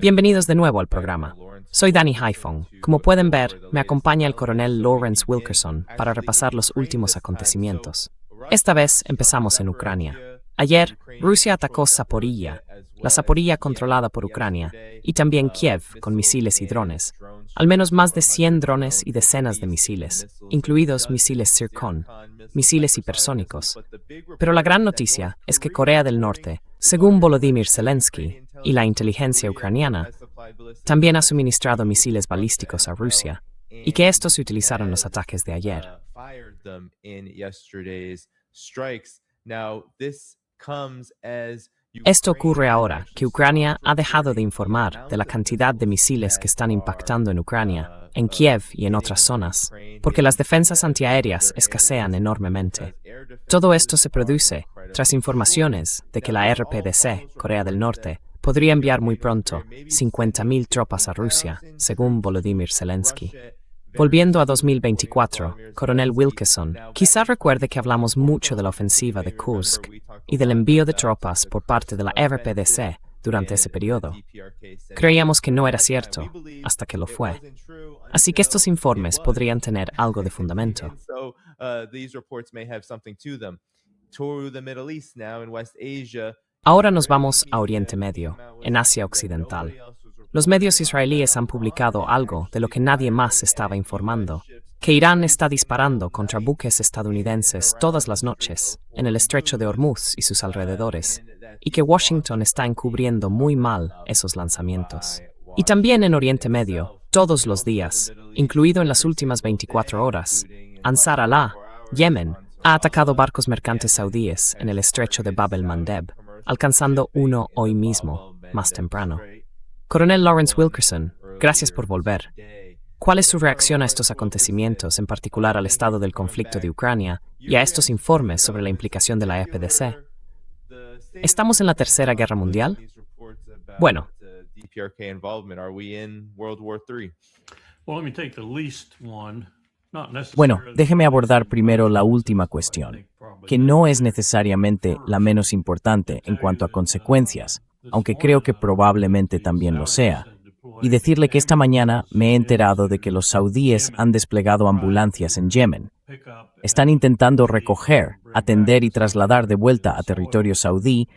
Bienvenidos de nuevo al programa. Soy Danny Haifong. Como pueden ver, me acompaña el coronel Lawrence Wilkerson para repasar los últimos acontecimientos. Esta vez empezamos en Ucrania. Ayer, Rusia atacó Zaporilla, la Zaporilla controlada por Ucrania, y también Kiev con misiles y drones. Al menos más de 100 drones y decenas de misiles, incluidos misiles Zircon, misiles hipersónicos. Pero la gran noticia es que Corea del Norte, según Volodymyr Zelensky y la inteligencia ucraniana, también ha suministrado misiles balísticos a Rusia, y que estos se utilizaron en los ataques de ayer. Esto ocurre ahora que Ucrania ha dejado de informar de la cantidad de misiles que están impactando en Ucrania, en Kiev y en otras zonas, porque las defensas antiaéreas escasean enormemente. Todo esto se produce tras informaciones de que la RPDC, Corea del Norte, podría enviar muy pronto 50.000 tropas a Rusia, según Volodymyr Zelensky. Volviendo a 2024, coronel Wilkerson, quizá recuerde que hablamos mucho de la ofensiva de Kursk y del envío de tropas por parte de la RPDC durante ese periodo. Creíamos que no era cierto, hasta que lo fue. Así que estos informes podrían tener algo de fundamento. Ahora nos vamos a Oriente Medio, en Asia Occidental. Los medios israelíes han publicado algo de lo que nadie más estaba informando, que Irán está disparando contra buques estadounidenses todas las noches en el estrecho de Hormuz y sus alrededores, y que Washington está encubriendo muy mal esos lanzamientos. Y también en Oriente Medio, todos los días, incluido en las últimas 24 horas, Ansar Allah, Yemen, ha atacado barcos mercantes saudíes en el estrecho de Bab el-Mandeb, alcanzando uno hoy mismo, más temprano. Coronel Lawrence Wilkerson, gracias por volver. ¿Cuál es su reacción a estos acontecimientos, en particular al estado del conflicto de Ucrania y a estos informes sobre la implicación de la RPDC? ¿Estamos en la Tercera Guerra Mundial? Bueno. Bueno, déjeme abordar primero la última cuestión, que no es necesariamente la menos importante en cuanto a consecuencias, aunque creo que probablemente también lo sea, y decirle que esta mañana me he enterado de que los saudíes han desplegado ambulancias en Yemen. Están intentando recoger, atender y trasladar de vuelta a territorio saudí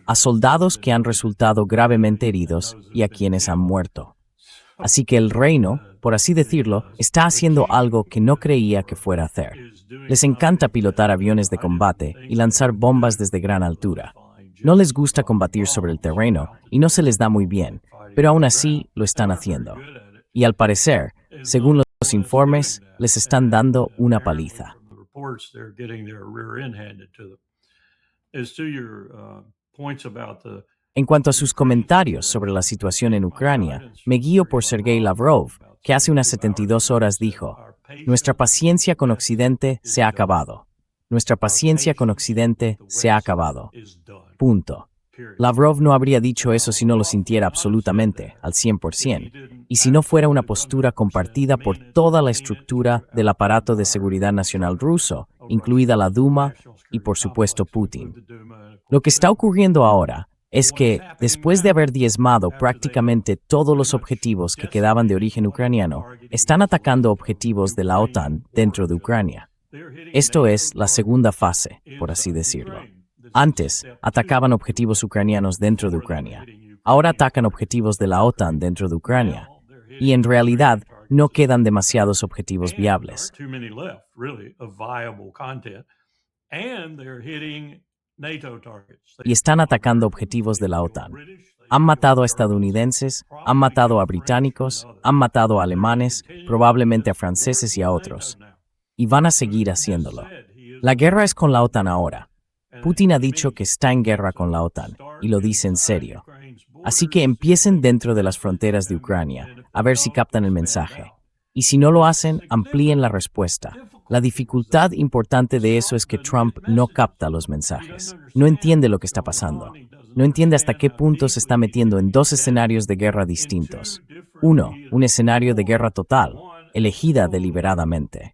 a soldados que han resultado gravemente heridos y a quienes han muerto. Así que el reino, por así decirlo, está haciendo algo que no creía que fuera a hacer. Les encanta pilotar aviones de combate y lanzar bombas desde gran altura. No les gusta combatir sobre el terreno y no se les da muy bien, pero aún así lo están haciendo. Y al parecer, según los informes, les están dando una paliza. En cuanto a sus comentarios sobre la situación en Ucrania, me guío por Sergei Lavrov, que hace unas 72 horas dijo: "Nuestra paciencia con Occidente se ha acabado. Nuestra paciencia con Occidente se ha acabado. Punto". Lavrov no habría dicho eso si no lo sintiera absolutamente, al 100%, y si no fuera una postura compartida por toda la estructura del aparato de seguridad nacional ruso, incluida la Duma y, por supuesto, Putin. Lo que está ocurriendo ahora es que, después de haber diezmado prácticamente todos los objetivos que quedaban de origen ucraniano, están atacando objetivos de la OTAN dentro de Ucrania. Esto es la segunda fase, por así decirlo. Antes, atacaban objetivos ucranianos dentro de Ucrania. Ahora atacan objetivos de la OTAN dentro de Ucrania. Y en realidad, no quedan demasiados objetivos viables. Y están atacando objetivos de la OTAN. Han matado a estadounidenses, han matado a británicos, han matado a alemanes, probablemente a franceses y a otros. Y van a seguir haciéndolo. La guerra es con la OTAN ahora. Putin ha dicho que está en guerra con la OTAN, y lo dice en serio. Así que empiecen dentro de las fronteras de Ucrania, a ver si captan el mensaje. Y si no lo hacen, amplíen la respuesta. La dificultad importante de eso es que Trump no capta los mensajes. No entiende lo que está pasando. No entiende hasta qué punto se está metiendo en dos escenarios de guerra distintos. Uno, un escenario de guerra total, elegida deliberadamente.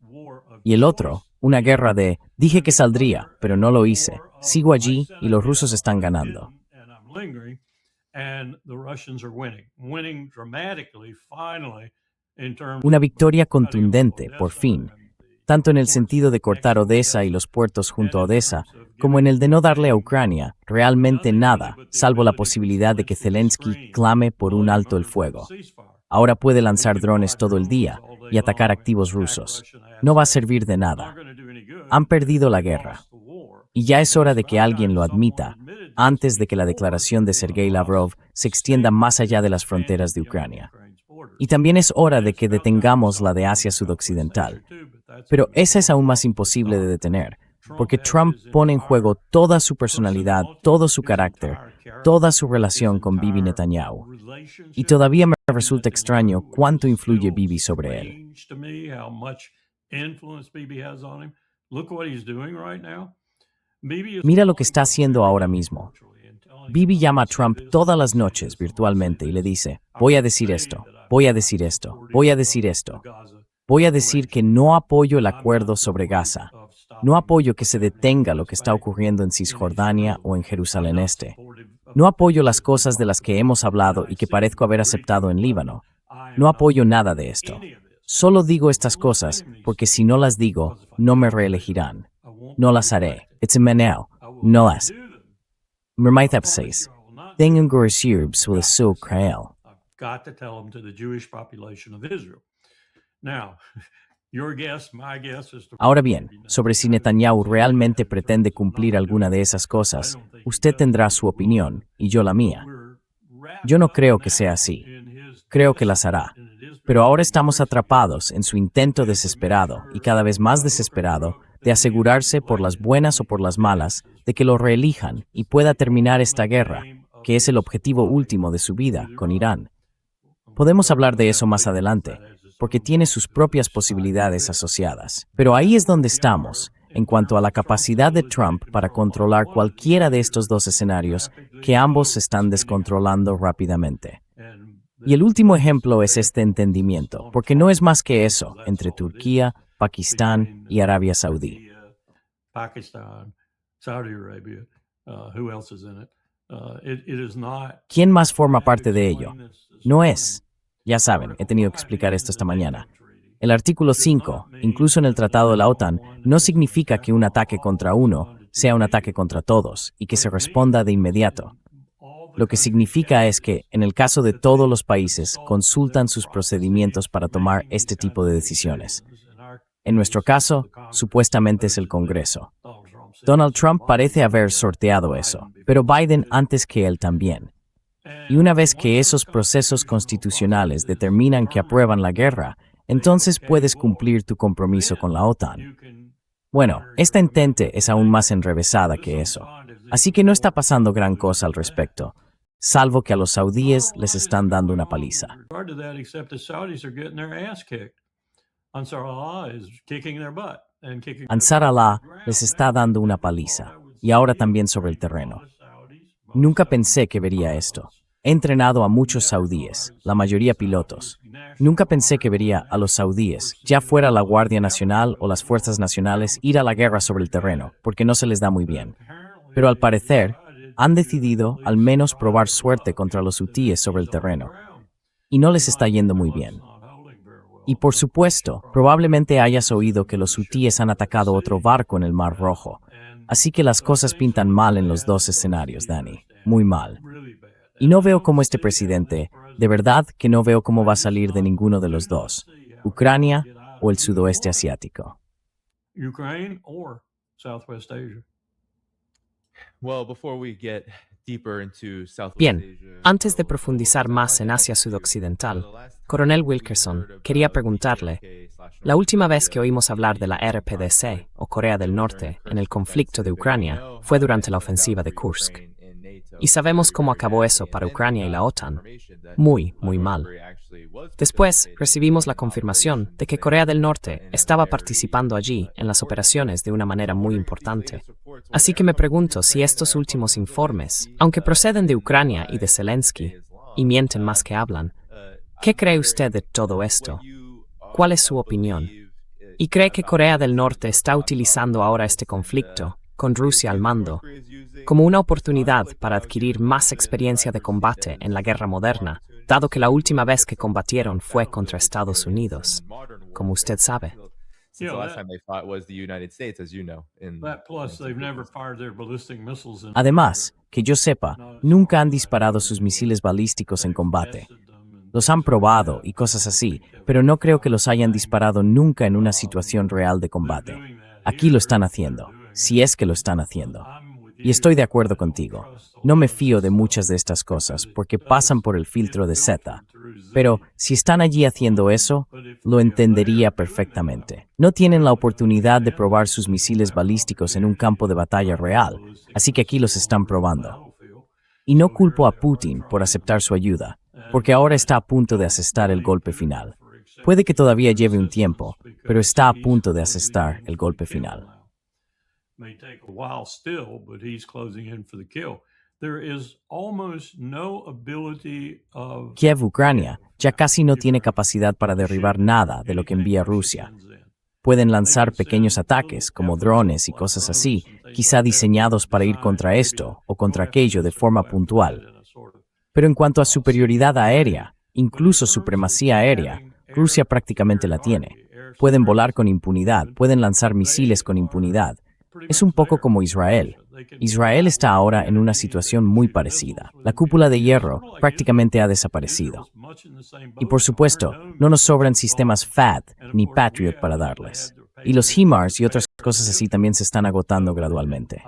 Y el otro, una guerra de, dije que saldría, pero no lo hice. Sigo allí y los rusos están ganando. Una victoria contundente, por fin, tanto en el sentido de cortar Odessa y los puertos junto a Odessa, como en el de no darle a Ucrania realmente nada, salvo la posibilidad de que Zelensky clame por un alto el fuego. Ahora puede lanzar drones todo el día y atacar activos rusos. No va a servir de nada. Han perdido la guerra. Y ya es hora de que alguien lo admita, antes de que la declaración de Sergei Lavrov se extienda más allá de las fronteras de Ucrania. Y también es hora de que detengamos la de Asia Sudoccidental. Pero esa es aún más imposible de detener, porque Trump pone en juego toda su personalidad, todo su carácter, toda su relación con Bibi Netanyahu. Y todavía me resulta extraño cuánto influye Bibi sobre él. Mira lo que está haciendo ahora mismo. Bibi llama a Trump todas las noches virtualmente y le dice, voy a decir esto, voy a decir esto, voy a decir esto. Voy a decir que no apoyo el acuerdo sobre Gaza. No apoyo que se detenga lo que está ocurriendo en Cisjordania o en Jerusalén Este. No apoyo las cosas de las que hemos hablado y que parezco haber aceptado en Líbano. No apoyo nada de esto. Solo digo estas cosas porque si no las digo, no me reelegirán. No las haré. It's a meneo. No las. Mermaithap 6. Tengan Gorisirbs with su Krael. Ahora bien, sobre si Netanyahu realmente pretende cumplir alguna de esas cosas, usted tendrá su opinión y yo la mía. Yo no creo que sea así. Creo que las hará. Pero ahora estamos atrapados en su intento desesperado y cada vez más desesperado de asegurarse por las buenas o por las malas de que lo reelijan y pueda terminar esta guerra, que es el objetivo último de su vida con Irán. Podemos hablar de eso más adelante, porque tiene sus propias posibilidades asociadas. Pero ahí es donde estamos, en cuanto a la capacidad de Trump para controlar cualquiera de estos dos escenarios que ambos se están descontrolando rápidamente. Y el último ejemplo es este entendimiento, porque no es más que eso entre Turquía, Pakistán y Arabia Saudí. ¿Quién más forma parte de ello? No es. Ya saben, he tenido que explicar esto esta mañana. El artículo 5, incluso en el Tratado de la OTAN, no significa que un ataque contra uno sea un ataque contra todos y que se responda de inmediato. Lo que significa es que, en el caso de todos los países, consultan sus procedimientos para tomar este tipo de decisiones. En nuestro caso, supuestamente es el Congreso. Donald Trump parece haber sorteado eso, pero Biden antes que él también. Y una vez que esos procesos constitucionales determinan que aprueban la guerra, entonces puedes cumplir tu compromiso con la OTAN. Bueno, esta entente es aún más enrevesada que eso, así que no está pasando gran cosa al respecto, salvo que a los saudíes les están dando una paliza. Ansar Allah les está dando una paliza, y ahora también sobre el terreno. Nunca pensé que vería esto. He entrenado a muchos saudíes, la mayoría pilotos. Nunca pensé que vería a los saudíes, ya fuera la Guardia Nacional o las Fuerzas Nacionales, ir a la guerra sobre el terreno, porque no se les da muy bien. Pero al parecer, han decidido al menos probar suerte contra los hutíes sobre el terreno. Y no les está yendo muy bien. Y por supuesto, probablemente hayas oído que los hutíes han atacado otro barco en el Mar Rojo. Así que las cosas pintan mal en los dos escenarios, Danny. Muy mal. Y no veo cómo este presidente, de verdad que no veo cómo va a salir de ninguno de los dos, Ucrania o el sudoeste asiático. Bien, antes de profundizar más en Asia Sudoccidental, Coronel Wilkerson, quería preguntarle, la última vez que oímos hablar de la RPDC, o Corea del Norte, en el conflicto de Ucrania, fue durante la ofensiva de Kursk. Y sabemos cómo acabó eso para Ucrania y la OTAN. Muy, muy mal. Después, recibimos la confirmación de que Corea del Norte estaba participando allí en las operaciones de una manera muy importante. Así que me pregunto si estos últimos informes, aunque proceden de Ucrania y de Zelensky, y mienten más que hablan, ¿qué cree usted de todo esto? ¿Cuál es su opinión? ¿Y cree que Corea del Norte está utilizando ahora este conflicto con Rusia al mando, como una oportunidad para adquirir más experiencia de combate en la guerra moderna, dado que la última vez que combatieron fue contra Estados Unidos, como usted sabe. Además, que yo sepa, nunca han disparado sus misiles balísticos en combate. Los han probado y cosas así, pero no creo que los hayan disparado nunca en una situación real de combate. Aquí lo están haciendo, si es que lo están haciendo. Y estoy de acuerdo contigo. No me fío de muchas de estas cosas porque pasan por el filtro de Z. Pero si están allí haciendo eso, lo entendería perfectamente. No tienen la oportunidad de probar sus misiles balísticos en un campo de batalla real, así que aquí los están probando. Y no culpo a Putin por aceptar su ayuda, porque ahora está a punto de asestar el golpe final. Puede que todavía lleve un tiempo, pero está a punto de asestar el golpe final. Kiev, Ucrania, ya casi no tiene capacidad para derribar nada de lo que envía Rusia. Pueden lanzar pequeños ataques, como drones y cosas así, quizá diseñados para ir contra esto o contra aquello de forma puntual. Pero en cuanto a superioridad aérea, incluso supremacía aérea, Rusia prácticamente la tiene. Pueden volar con impunidad, pueden lanzar misiles con impunidad. Es un poco como Israel. Israel está ahora en una situación muy parecida. La cúpula de hierro prácticamente ha desaparecido. Y por supuesto, no nos sobran sistemas THAAD ni Patriot para darles. Y los HIMARS y otras cosas así también se están agotando gradualmente.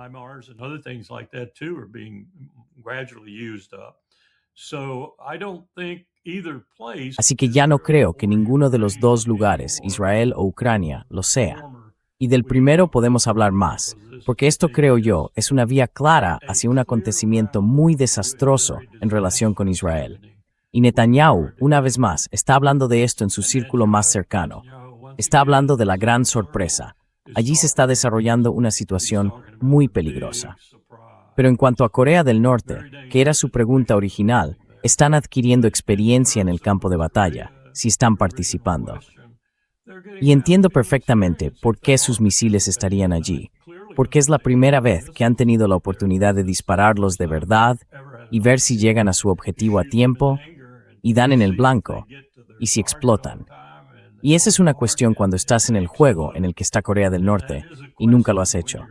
Así que ya no creo que ninguno de los dos lugares, Israel o Ucrania, lo sea. Y del primero podemos hablar más, porque esto, creo yo, es una vía clara hacia un acontecimiento muy desastroso en relación con Israel. Y Netanyahu, una vez más, está hablando de esto en su círculo más cercano. Está hablando de la gran sorpresa. Allí se está desarrollando una situación muy peligrosa. Pero en cuanto a Corea del Norte, que era su pregunta original, están adquiriendo experiencia en el campo de batalla, si están participando. Y entiendo perfectamente por qué sus misiles estarían allí, porque es la primera vez que han tenido la oportunidad de dispararlos de verdad y ver si llegan a su objetivo a tiempo y dan en el blanco y si explotan. Y esa es una cuestión cuando estás en el juego en el que está Corea del Norte y nunca lo has hecho.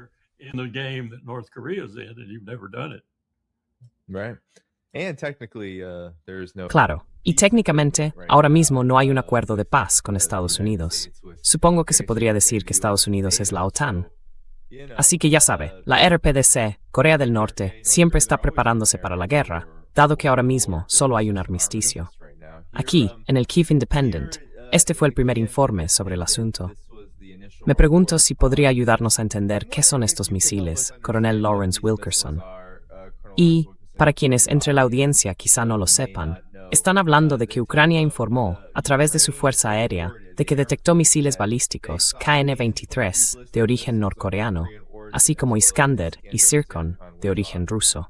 Claro, y técnicamente, ahora mismo no hay un acuerdo de paz con Estados Unidos. Supongo que se podría decir que Estados Unidos es la OTAN. Así que ya sabe, la RPDC, Corea del Norte, siempre está preparándose para la guerra, dado que ahora mismo solo hay un armisticio. Aquí, en el Kyiv Independent, este fue el primer informe sobre el asunto. Me pregunto si podría ayudarnos a entender qué son estos misiles, Coronel Lawrence Wilkerson. Y, para quienes entre la audiencia quizá no lo sepan, están hablando de que Ucrania informó, a través de su fuerza aérea, de que detectó misiles balísticos KN-23 de origen norcoreano, así como Iskander y Zircon de origen ruso.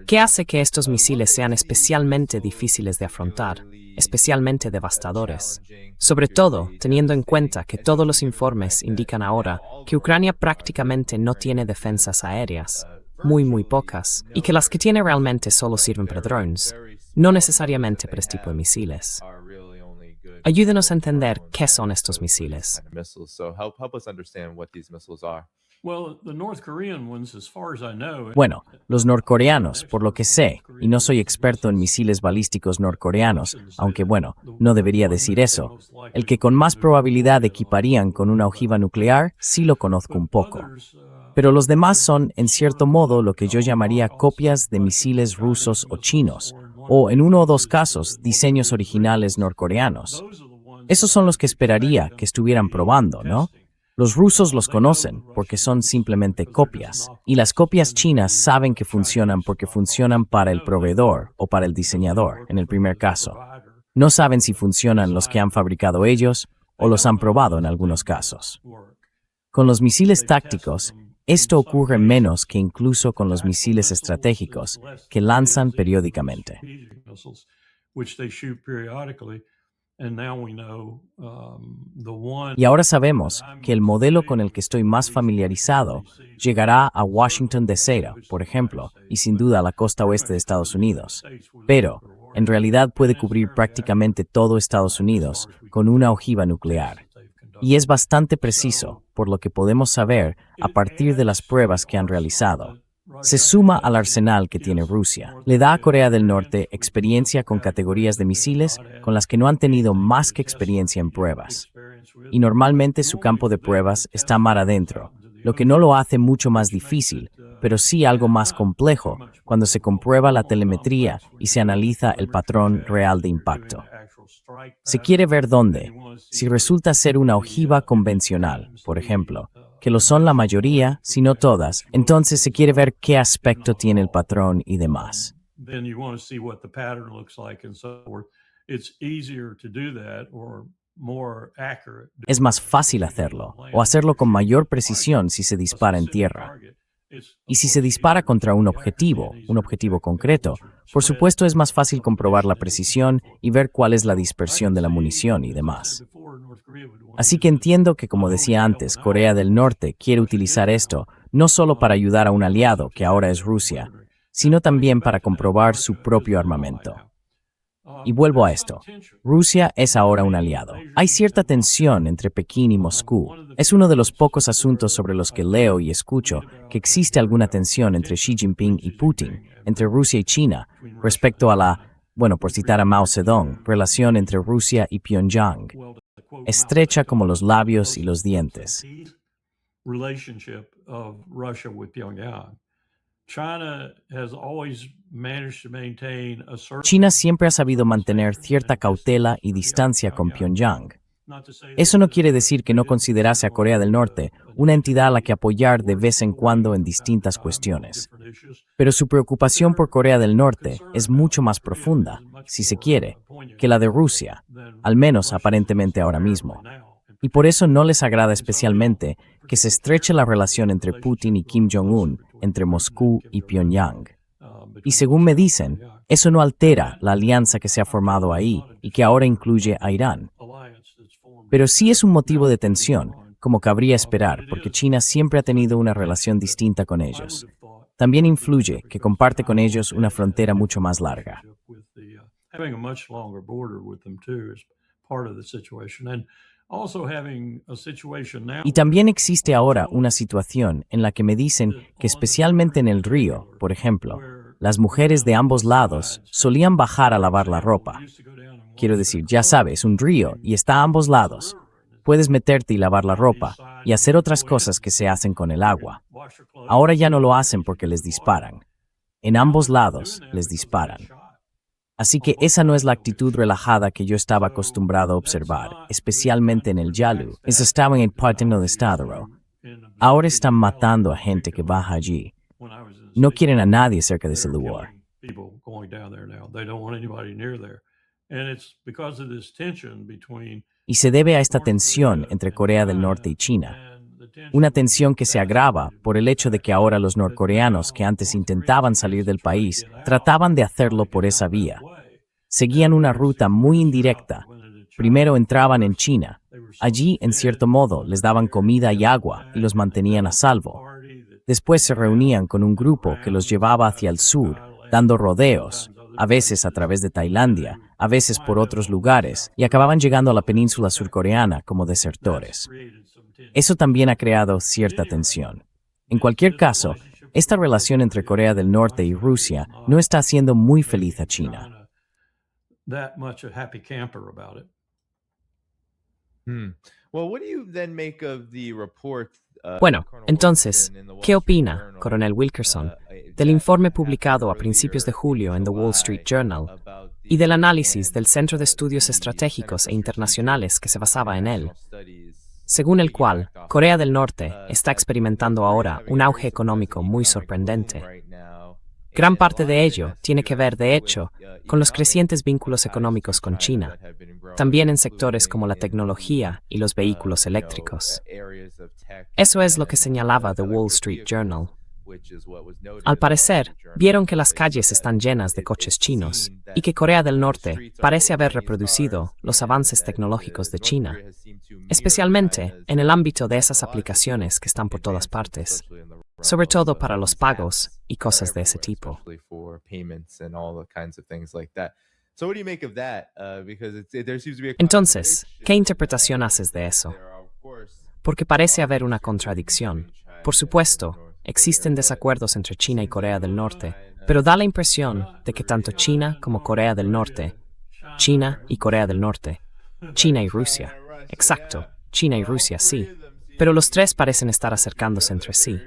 ¿Qué hace que estos misiles sean especialmente difíciles de afrontar, especialmente devastadores? Sobre todo, teniendo en cuenta que todos los informes indican ahora que Ucrania prácticamente no tiene defensas aéreas, muy pocas, y que las que tiene realmente solo sirven para drones, no necesariamente para este tipo de misiles. Ayúdenos a entender qué son estos misiles. Bueno, los norcoreanos, por lo que sé, y no soy experto en misiles balísticos norcoreanos, aunque bueno, no debería decir eso, el que con más probabilidad equiparían con una ojiva nuclear, sí lo conozco un poco. Pero los demás son, en cierto modo, lo que yo llamaría copias de misiles rusos o chinos, o en uno o dos casos, diseños originales norcoreanos. Esos son los que esperaría que estuvieran probando, ¿no? Los rusos los conocen porque son simplemente copias, y las copias chinas saben que funcionan porque funcionan para el proveedor o para el diseñador, en el primer caso. No saben si funcionan los que han fabricado ellos o los han probado en algunos casos. Con los misiles tácticos, esto ocurre menos que incluso con los misiles estratégicos que lanzan periódicamente. Y ahora sabemos que el modelo con el que estoy más familiarizado llegará a Washington D.C., por ejemplo, y sin duda a la costa oeste de Estados Unidos. Pero, en realidad puede cubrir prácticamente todo Estados Unidos con una ojiva nuclear. Y es bastante preciso, por lo que podemos saber a partir de las pruebas que han realizado. Se suma al arsenal que tiene Rusia. Le da a Corea del Norte experiencia con categorías de misiles con las que no han tenido más que experiencia en pruebas. Y normalmente su campo de pruebas está mar adentro, lo que no lo hace mucho más difícil, pero sí algo más complejo cuando se comprueba la telemetría y se analiza el patrón real de impacto. Se quiere ver dónde, si resulta ser una ojiva convencional, por ejemplo, que lo son la mayoría, si no todas, entonces se quiere ver qué aspecto tiene el patrón y demás. Es más fácil hacerlo, o hacerlo con mayor precisión si se dispara en tierra. Y si se dispara contra un objetivo concreto, por supuesto es más fácil comprobar la precisión y ver cuál es la dispersión de la munición y demás. Así que entiendo que, como decía antes, Corea del Norte quiere utilizar esto no solo para ayudar a un aliado, que ahora es Rusia, sino también para comprobar su propio armamento. Y vuelvo a esto. Rusia es ahora un aliado. Hay cierta tensión entre Pekín y Moscú. Es uno de los pocos asuntos sobre los que leo y escucho que existe alguna tensión entre Xi Jinping y Putin, entre Rusia y China, respecto a la, por citar a Mao Zedong, relación entre Rusia y Pyongyang, estrecha como los labios y los dientes. China siempre ha sabido mantener cierta cautela y distancia con Pyongyang. Eso no quiere decir que no considerase a Corea del Norte una entidad a la que apoyar de vez en cuando en distintas cuestiones. Pero su preocupación por Corea del Norte es mucho más profunda, si se quiere, que la de Rusia, al menos aparentemente ahora mismo. Y por eso no les agrada especialmente que se estreche la relación entre Putin y Kim Jong-un, entre Moscú y Pyongyang. Y según me dicen, eso no altera la alianza que se ha formado ahí y que ahora incluye a Irán. Pero sí es un motivo de tensión, como cabría esperar, porque China siempre ha tenido una relación distinta con ellos. También influye que comparte con ellos una frontera mucho más larga. Y también existe ahora una situación en la que me dicen que especialmente en el río, por ejemplo, las mujeres de ambos lados solían bajar a lavar la ropa. Quiero decir, ya sabes, un río y está a ambos lados. Puedes meterte y lavar la ropa y hacer otras cosas que se hacen con el agua. Ahora ya no lo hacen porque les disparan. En ambos lados les disparan. Así que esa no es la actitud relajada que yo estaba acostumbrado a observar, especialmente en el Yalu. Eso estaba en el párteno de Estado. Ahora están matando a gente que baja allí. No quieren a nadie cerca de ese lugar. Y se debe a esta tensión entre Corea del Norte y China. Una tensión que se agrava por el hecho de que ahora los norcoreanos que antes intentaban salir del país trataban de hacerlo por esa vía. Seguían una ruta muy indirecta. Primero entraban en China. Allí, en cierto modo, les daban comida y agua y los mantenían a salvo. Después se reunían con un grupo que los llevaba hacia el sur, dando rodeos, a veces a través de Tailandia, a veces por otros lugares, y acababan llegando a la península surcoreana como desertores. Eso también ha creado cierta tensión. En cualquier caso, esta relación entre Corea del Norte y Rusia no está haciendo muy feliz a China. Bueno, entonces, ¿qué opina, Coronel Wilkerson, del informe publicado a principios de julio en The Wall Street Journal y del análisis del Centro de Estudios Estratégicos e Internacionales que se basaba en él, según el cual Corea del Norte está experimentando ahora un auge económico muy sorprendente? Gran parte de ello tiene que ver, de hecho, con los crecientes vínculos económicos con China, también en sectores como la tecnología y los vehículos eléctricos. Eso es lo que señalaba The Wall Street Journal. Al parecer, vieron que las calles están llenas de coches chinos y que Corea del Norte parece haber reproducido los avances tecnológicos de China, especialmente en el ámbito de esas aplicaciones que están por todas partes, sobre todo para los pagos y cosas de ese tipo. Entonces, ¿qué interpretación haces de eso? Porque parece haber una contradicción. Por supuesto, existen desacuerdos entre China y Corea del Norte, pero da la impresión de que tanto China como Corea del Norte, China y Corea del Norte, China y Rusia, exacto, China y Rusia sí, pero los tres parecen estar acercándose entre sí.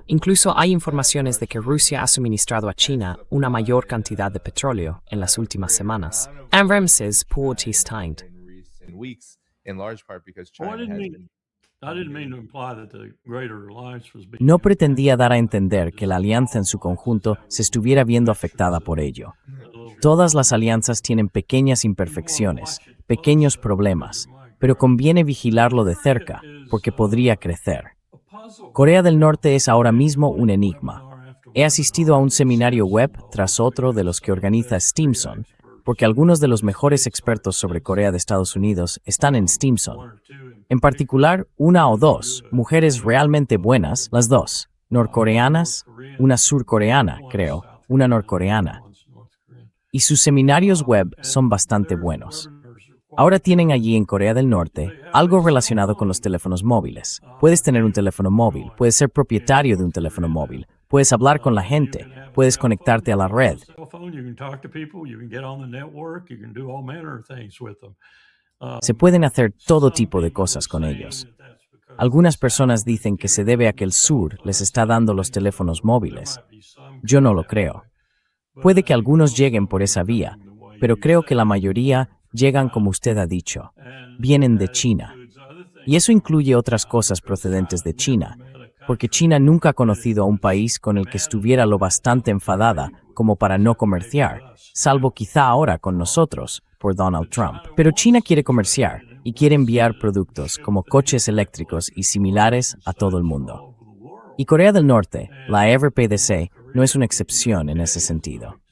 Incluso hay informaciones de que Rusia ha suministrado a China una mayor cantidad de petróleo en las últimas semanas. Ramses Poortisteind. No pretendía dar a entender que la alianza en su conjunto se estuviera viendo afectada por ello. Todas las alianzas tienen pequeñas imperfecciones, pequeños problemas, pero conviene vigilarlo de cerca, porque podría crecer. Corea del Norte es ahora mismo un enigma. He asistido a un seminario web tras otro de los que organiza Stimson, porque algunos de los mejores expertos sobre Corea de Estados Unidos están en Stimson. En particular, una o dos mujeres realmente buenas, las dos, norcoreanas, una surcoreana, creo, una norcoreana. Y sus seminarios web son bastante buenos. Ahora tienen allí en Corea del Norte algo relacionado con los teléfonos móviles. Puedes tener un teléfono móvil, puedes ser propietario de un teléfono móvil, puedes hablar con la gente, puedes conectarte a la red. Se pueden hacer todo tipo de cosas con ellos. Algunas personas dicen que se debe a que el sur les está dando los teléfonos móviles. Yo no lo creo. Puede que algunos lleguen por esa vía, pero creo que la mayoría llegan como usted ha dicho. Vienen de China. Y eso incluye otras cosas procedentes de China, porque China nunca ha conocido a un país con el que estuviera lo bastante enfadada como para no comerciar, salvo quizá ahora con nosotros, por Donald Trump. Pero China quiere comerciar y quiere enviar productos como coches eléctricos y similares a todo el mundo. Y Corea del Norte, la RPDC, no es una excepción en ese sentido.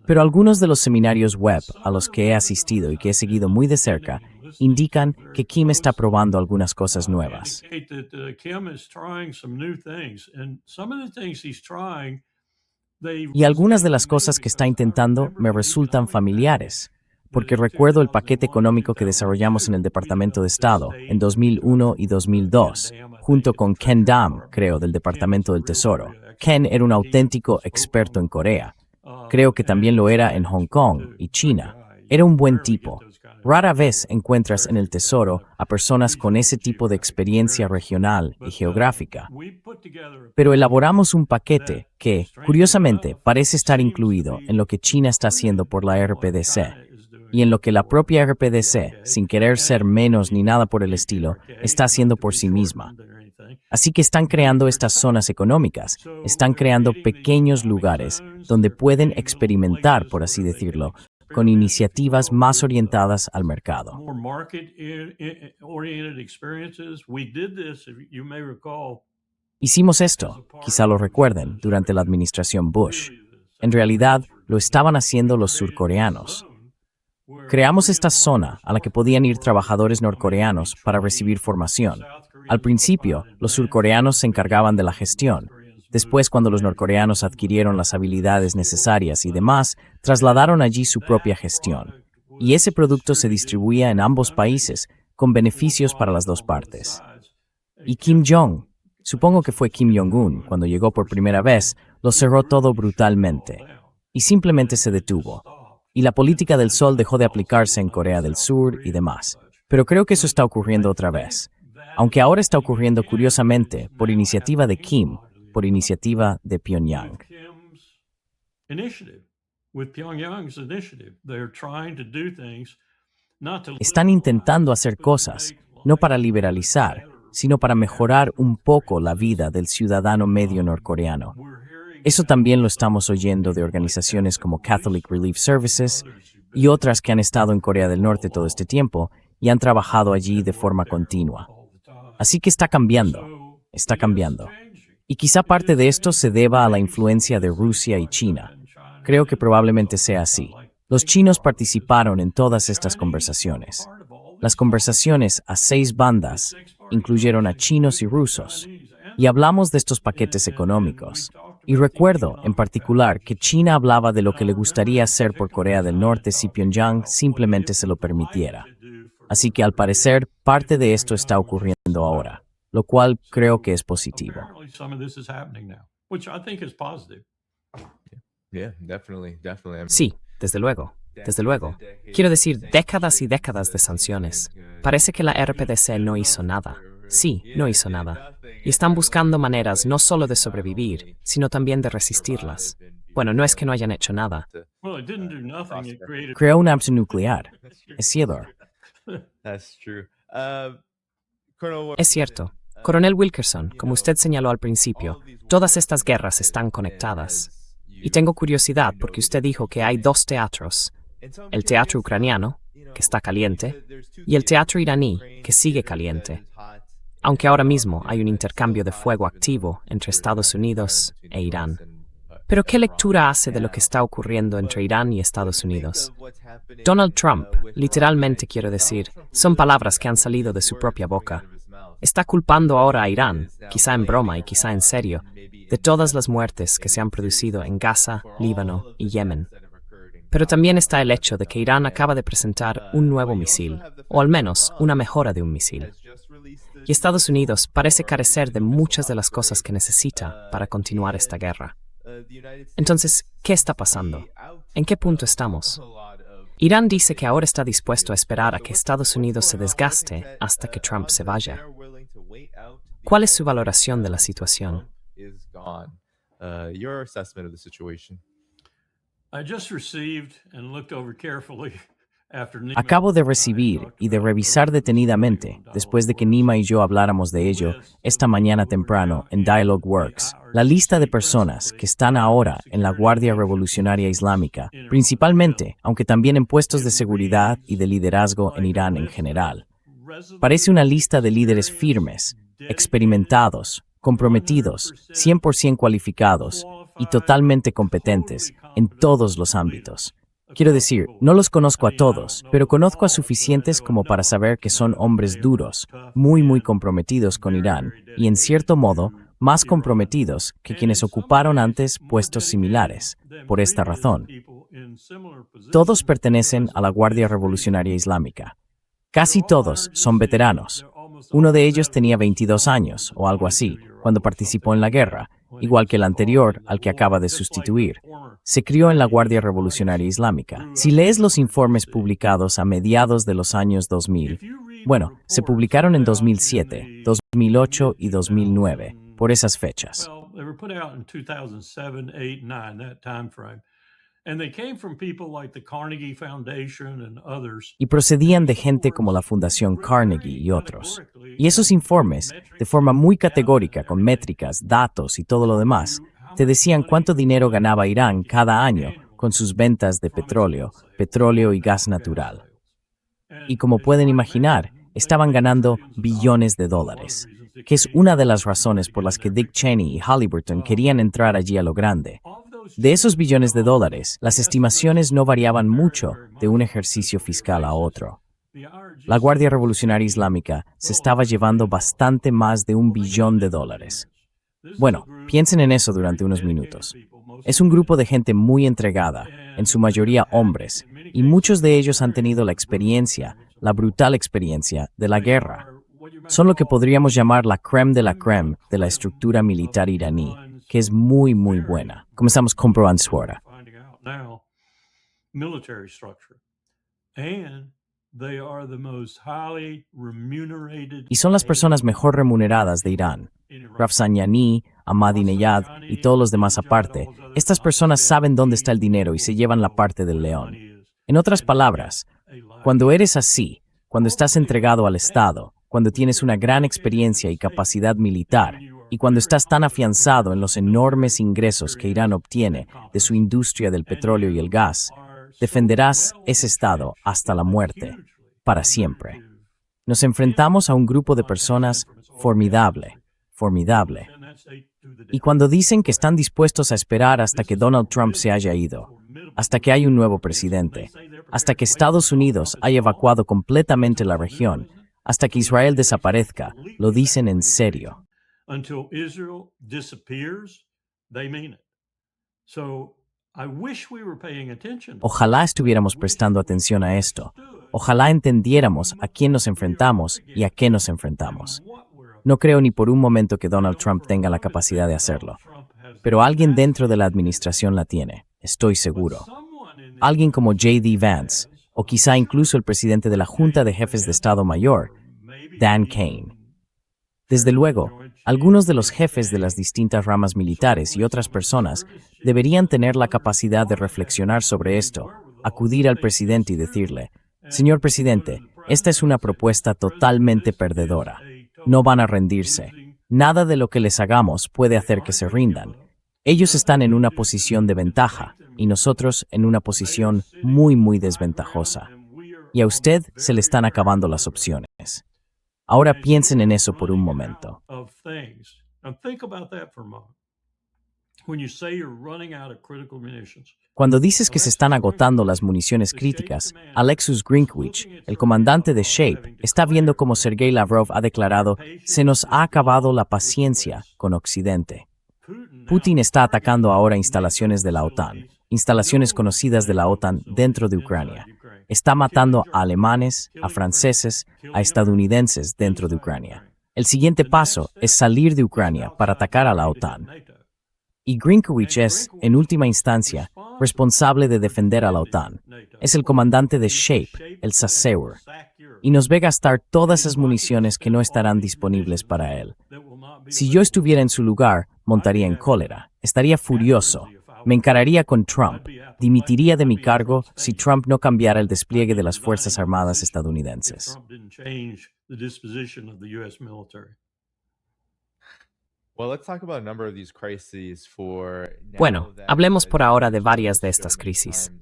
Pero algunos de los seminarios web a los que he asistido y que he seguido muy de cerca indican que Kim está probando algunas cosas nuevas. Y algunas de las cosas que está intentando me resultan familiares, porque recuerdo el paquete económico que desarrollamos en el Departamento de Estado en 2001 y 2002, junto con Ken Dam, creo, del Departamento del Tesoro. Ken era un auténtico experto en Corea. Creo que también lo era en Hong Kong y China. Era un buen tipo. Rara vez encuentras en el Tesoro a personas con ese tipo de experiencia regional y geográfica. Pero elaboramos un paquete que, curiosamente, parece estar incluido en lo que China está haciendo por la RPDC y en lo que la propia RPDC, sin querer ser menos ni nada por el estilo, está haciendo por sí misma. Así que están creando estas zonas económicas, están creando pequeños lugares donde pueden experimentar, por así decirlo, con iniciativas más orientadas al mercado. Hicimos esto, quizá lo recuerden, durante la administración Bush. En realidad, lo estaban haciendo los surcoreanos. Creamos esta zona a la que podían ir trabajadores norcoreanos para recibir formación. Al principio, los surcoreanos se encargaban de la gestión. Después, cuando los norcoreanos adquirieron las habilidades necesarias y demás, trasladaron allí su propia gestión. Y ese producto se distribuía en ambos países, con beneficios para las dos partes. Y Kim Jong, supongo que fue Kim Jong-un, cuando llegó por primera vez, lo cerró todo brutalmente. Y simplemente se detuvo. Y la política del sol dejó de aplicarse en Corea del Sur y demás. Pero creo que eso está ocurriendo otra vez. Aunque ahora está ocurriendo curiosamente por iniciativa de Kim, por iniciativa de Pyongyang. Están intentando hacer cosas, no para liberalizar, sino para mejorar un poco la vida del ciudadano medio norcoreano. Eso también lo estamos oyendo de organizaciones como Catholic Relief Services y otras que han estado en Corea del Norte todo este tiempo y han trabajado allí de forma continua. Así que está cambiando, está cambiando. Y quizá parte de esto se deba a la influencia de Rusia y China. Creo que probablemente sea así. Los chinos participaron en todas estas conversaciones. Las conversaciones a 6 bandas incluyeron a chinos y rusos. Y hablamos de estos paquetes económicos. Y recuerdo, en particular, que China hablaba de lo que le gustaría hacer por Corea del Norte si Pyongyang simplemente se lo permitiera. Así que, al parecer, parte de esto está ocurriendo ahora, lo cual creo que es positivo. Sí, desde luego. Desde luego. Quiero decir, décadas y décadas de sanciones. Parece que la RPDC no hizo nada. Sí, no hizo nada. Y están buscando maneras no solo de sobrevivir, sino también de resistirlas. Bueno, no es que no hayan hecho nada. Creó una arma nuclear. Es cierto. Es cierto. Coronel Wilkerson, como usted señaló al principio, todas estas guerras están conectadas. Y tengo curiosidad porque usted dijo que hay 2 teatros. El teatro ucraniano, que está caliente, y el teatro iraní, que sigue caliente. Aunque ahora mismo hay un intercambio de fuego activo entre Estados Unidos e Irán. Pero ¿qué lectura hace de lo que está ocurriendo entre Irán y Estados Unidos? Donald Trump, literalmente quiero decir, son palabras que han salido de su propia boca. Está culpando ahora a Irán, quizá en broma y quizá en serio, de todas las muertes que se han producido en Gaza, Líbano y Yemen. Pero también está el hecho de que Irán acaba de presentar un nuevo misil, o al menos una mejora de un misil. Y Estados Unidos parece carecer de muchas de las cosas que necesita para continuar esta guerra. Entonces, ¿qué está pasando? ¿En qué punto estamos? Irán dice que ahora está dispuesto a esperar a que Estados Unidos se desgaste hasta que Trump se vaya. ¿Cuál es su valoración de la situación? Acabo de recibir y de revisar detenidamente, después de que Nima y yo habláramos de ello esta mañana temprano en Dialogue Works, la lista de personas que están ahora en la Guardia Revolucionaria Islámica, principalmente, aunque también en puestos de seguridad y de liderazgo en Irán en general. Parece una lista de líderes firmes, experimentados, comprometidos, 100% cualificados y totalmente competentes en todos los ámbitos. Quiero decir, no los conozco a todos, pero conozco a suficientes como para saber que son hombres duros, muy comprometidos con Irán, y en cierto modo, más comprometidos que quienes ocuparon antes puestos similares, por esta razón. Todos pertenecen a la Guardia Revolucionaria Islámica. Casi todos son veteranos. Uno de ellos tenía 22 años, o algo así, cuando participó en la guerra, igual que el anterior al que acaba de sustituir. Se crió en la Guardia Revolucionaria Islámica. Si lees los informes publicados a mediados de los años 2000, bueno, se publicaron en 2007, 2008 y 2009, por esas fechas. Y procedían de gente como la Fundación Carnegie y otros. Y esos informes, de forma muy categórica, con métricas, datos y todo lo demás, te decían cuánto dinero ganaba Irán cada año con sus ventas de petróleo y gas natural. Y como pueden imaginar, estaban ganando billones de dólares, que es una de las razones por las que Dick Cheney y Halliburton querían entrar allí a lo grande. De esos billones de dólares, las estimaciones no variaban mucho de un ejercicio fiscal a otro. La Guardia Revolucionaria Islámica se estaba llevando bastante más de $1 billón. Bueno, piensen en eso durante unos minutos. Es un grupo de gente muy entregada, en su mayoría hombres, y muchos de ellos han tenido la experiencia, la brutal experiencia, de la guerra. Son lo que podríamos llamar la crème de la estructura militar iraní, que es muy buena. Comenzamos comprobando su hora. Y son las personas mejor remuneradas de Irán. Rafsanjani, Ahmadinejad y todos los demás aparte. Estas personas saben dónde está el dinero y se llevan la parte del león. En otras palabras, cuando eres así, cuando estás entregado al Estado, cuando tienes una gran experiencia y capacidad militar, y cuando estás tan afianzado en los enormes ingresos que Irán obtiene de su industria del petróleo y el gas, defenderás ese Estado hasta la muerte, para siempre. Nos enfrentamos a un grupo de personas formidable, Y cuando dicen que están dispuestos a esperar hasta que Donald Trump se haya ido, hasta que hay un nuevo presidente, hasta que Estados Unidos haya evacuado completamente la región, hasta que Israel desaparezca, lo dicen en serio. Until Israel disappears, they mean it. So I wish we were paying attention. Ojalá estuviéramos prestando atención a esto. Ojalá entendiéramos a quién nos enfrentamos y a qué nos enfrentamos. No creo ni por un momento que Donald Trump tenga la capacidad de hacerlo, pero alguien dentro de la administración la tiene, estoy seguro. Alguien como J.D. Vance, o quizá incluso el presidente de la Junta de Jefes de Estado Mayor, Dan Kane. Desde luego, algunos de los jefes de las distintas ramas militares y otras personas deberían tener la capacidad de reflexionar sobre esto, acudir al presidente y decirle, señor presidente, esta es una propuesta totalmente perdedora. No van a rendirse. Nada de lo que les hagamos puede hacer que se rindan. Ellos están en una posición de ventaja y nosotros en una posición muy desventajosa. Y a usted se le están acabando las opciones. Ahora piensen en eso por un momento. Cuando dices que se están agotando las municiones críticas, Alexus Grinkovich, el comandante de SHAPE, está viendo cómo Sergei Lavrov ha declarado, se nos ha acabado la paciencia con Occidente. Putin está atacando ahora instalaciones de la OTAN, instalaciones conocidas de la OTAN dentro de Ucrania. Está matando a alemanes, a franceses, a estadounidenses dentro de Ucrania. El siguiente paso es salir de Ucrania para atacar a la OTAN. Y Grinkovich es, en última instancia, responsable de defender a la OTAN. Es el comandante de SHAPE, el Chasseur, y nos ve gastar todas esas municiones que no estarán disponibles para él. Si yo estuviera en su lugar, montaría en cólera, estaría furioso, me encararía con Trump, dimitiría de mi cargo si Trump no cambiara el despliegue de las Fuerzas Armadas estadounidenses. Bueno, hablemos por ahora de varias de estas crisis.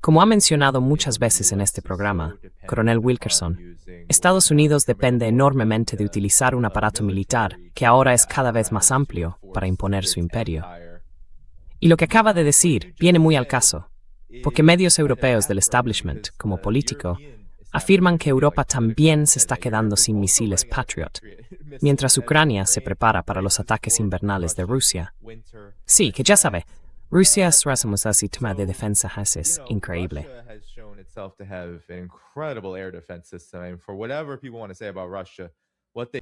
Como ha mencionado muchas veces en este programa, Coronel Wilkerson, Estados Unidos depende enormemente de utilizar un aparato militar que ahora es cada vez más amplio para imponer su imperio. Y lo que acaba de decir viene muy al caso, porque medios europeos del establishment, como Político, afirman que Europa también se está quedando sin misiles Patriot, mientras Ucrania se prepara para los ataques invernales de Rusia. Sí, que ya sabe, Rusia es un sistema de defensa es increíble.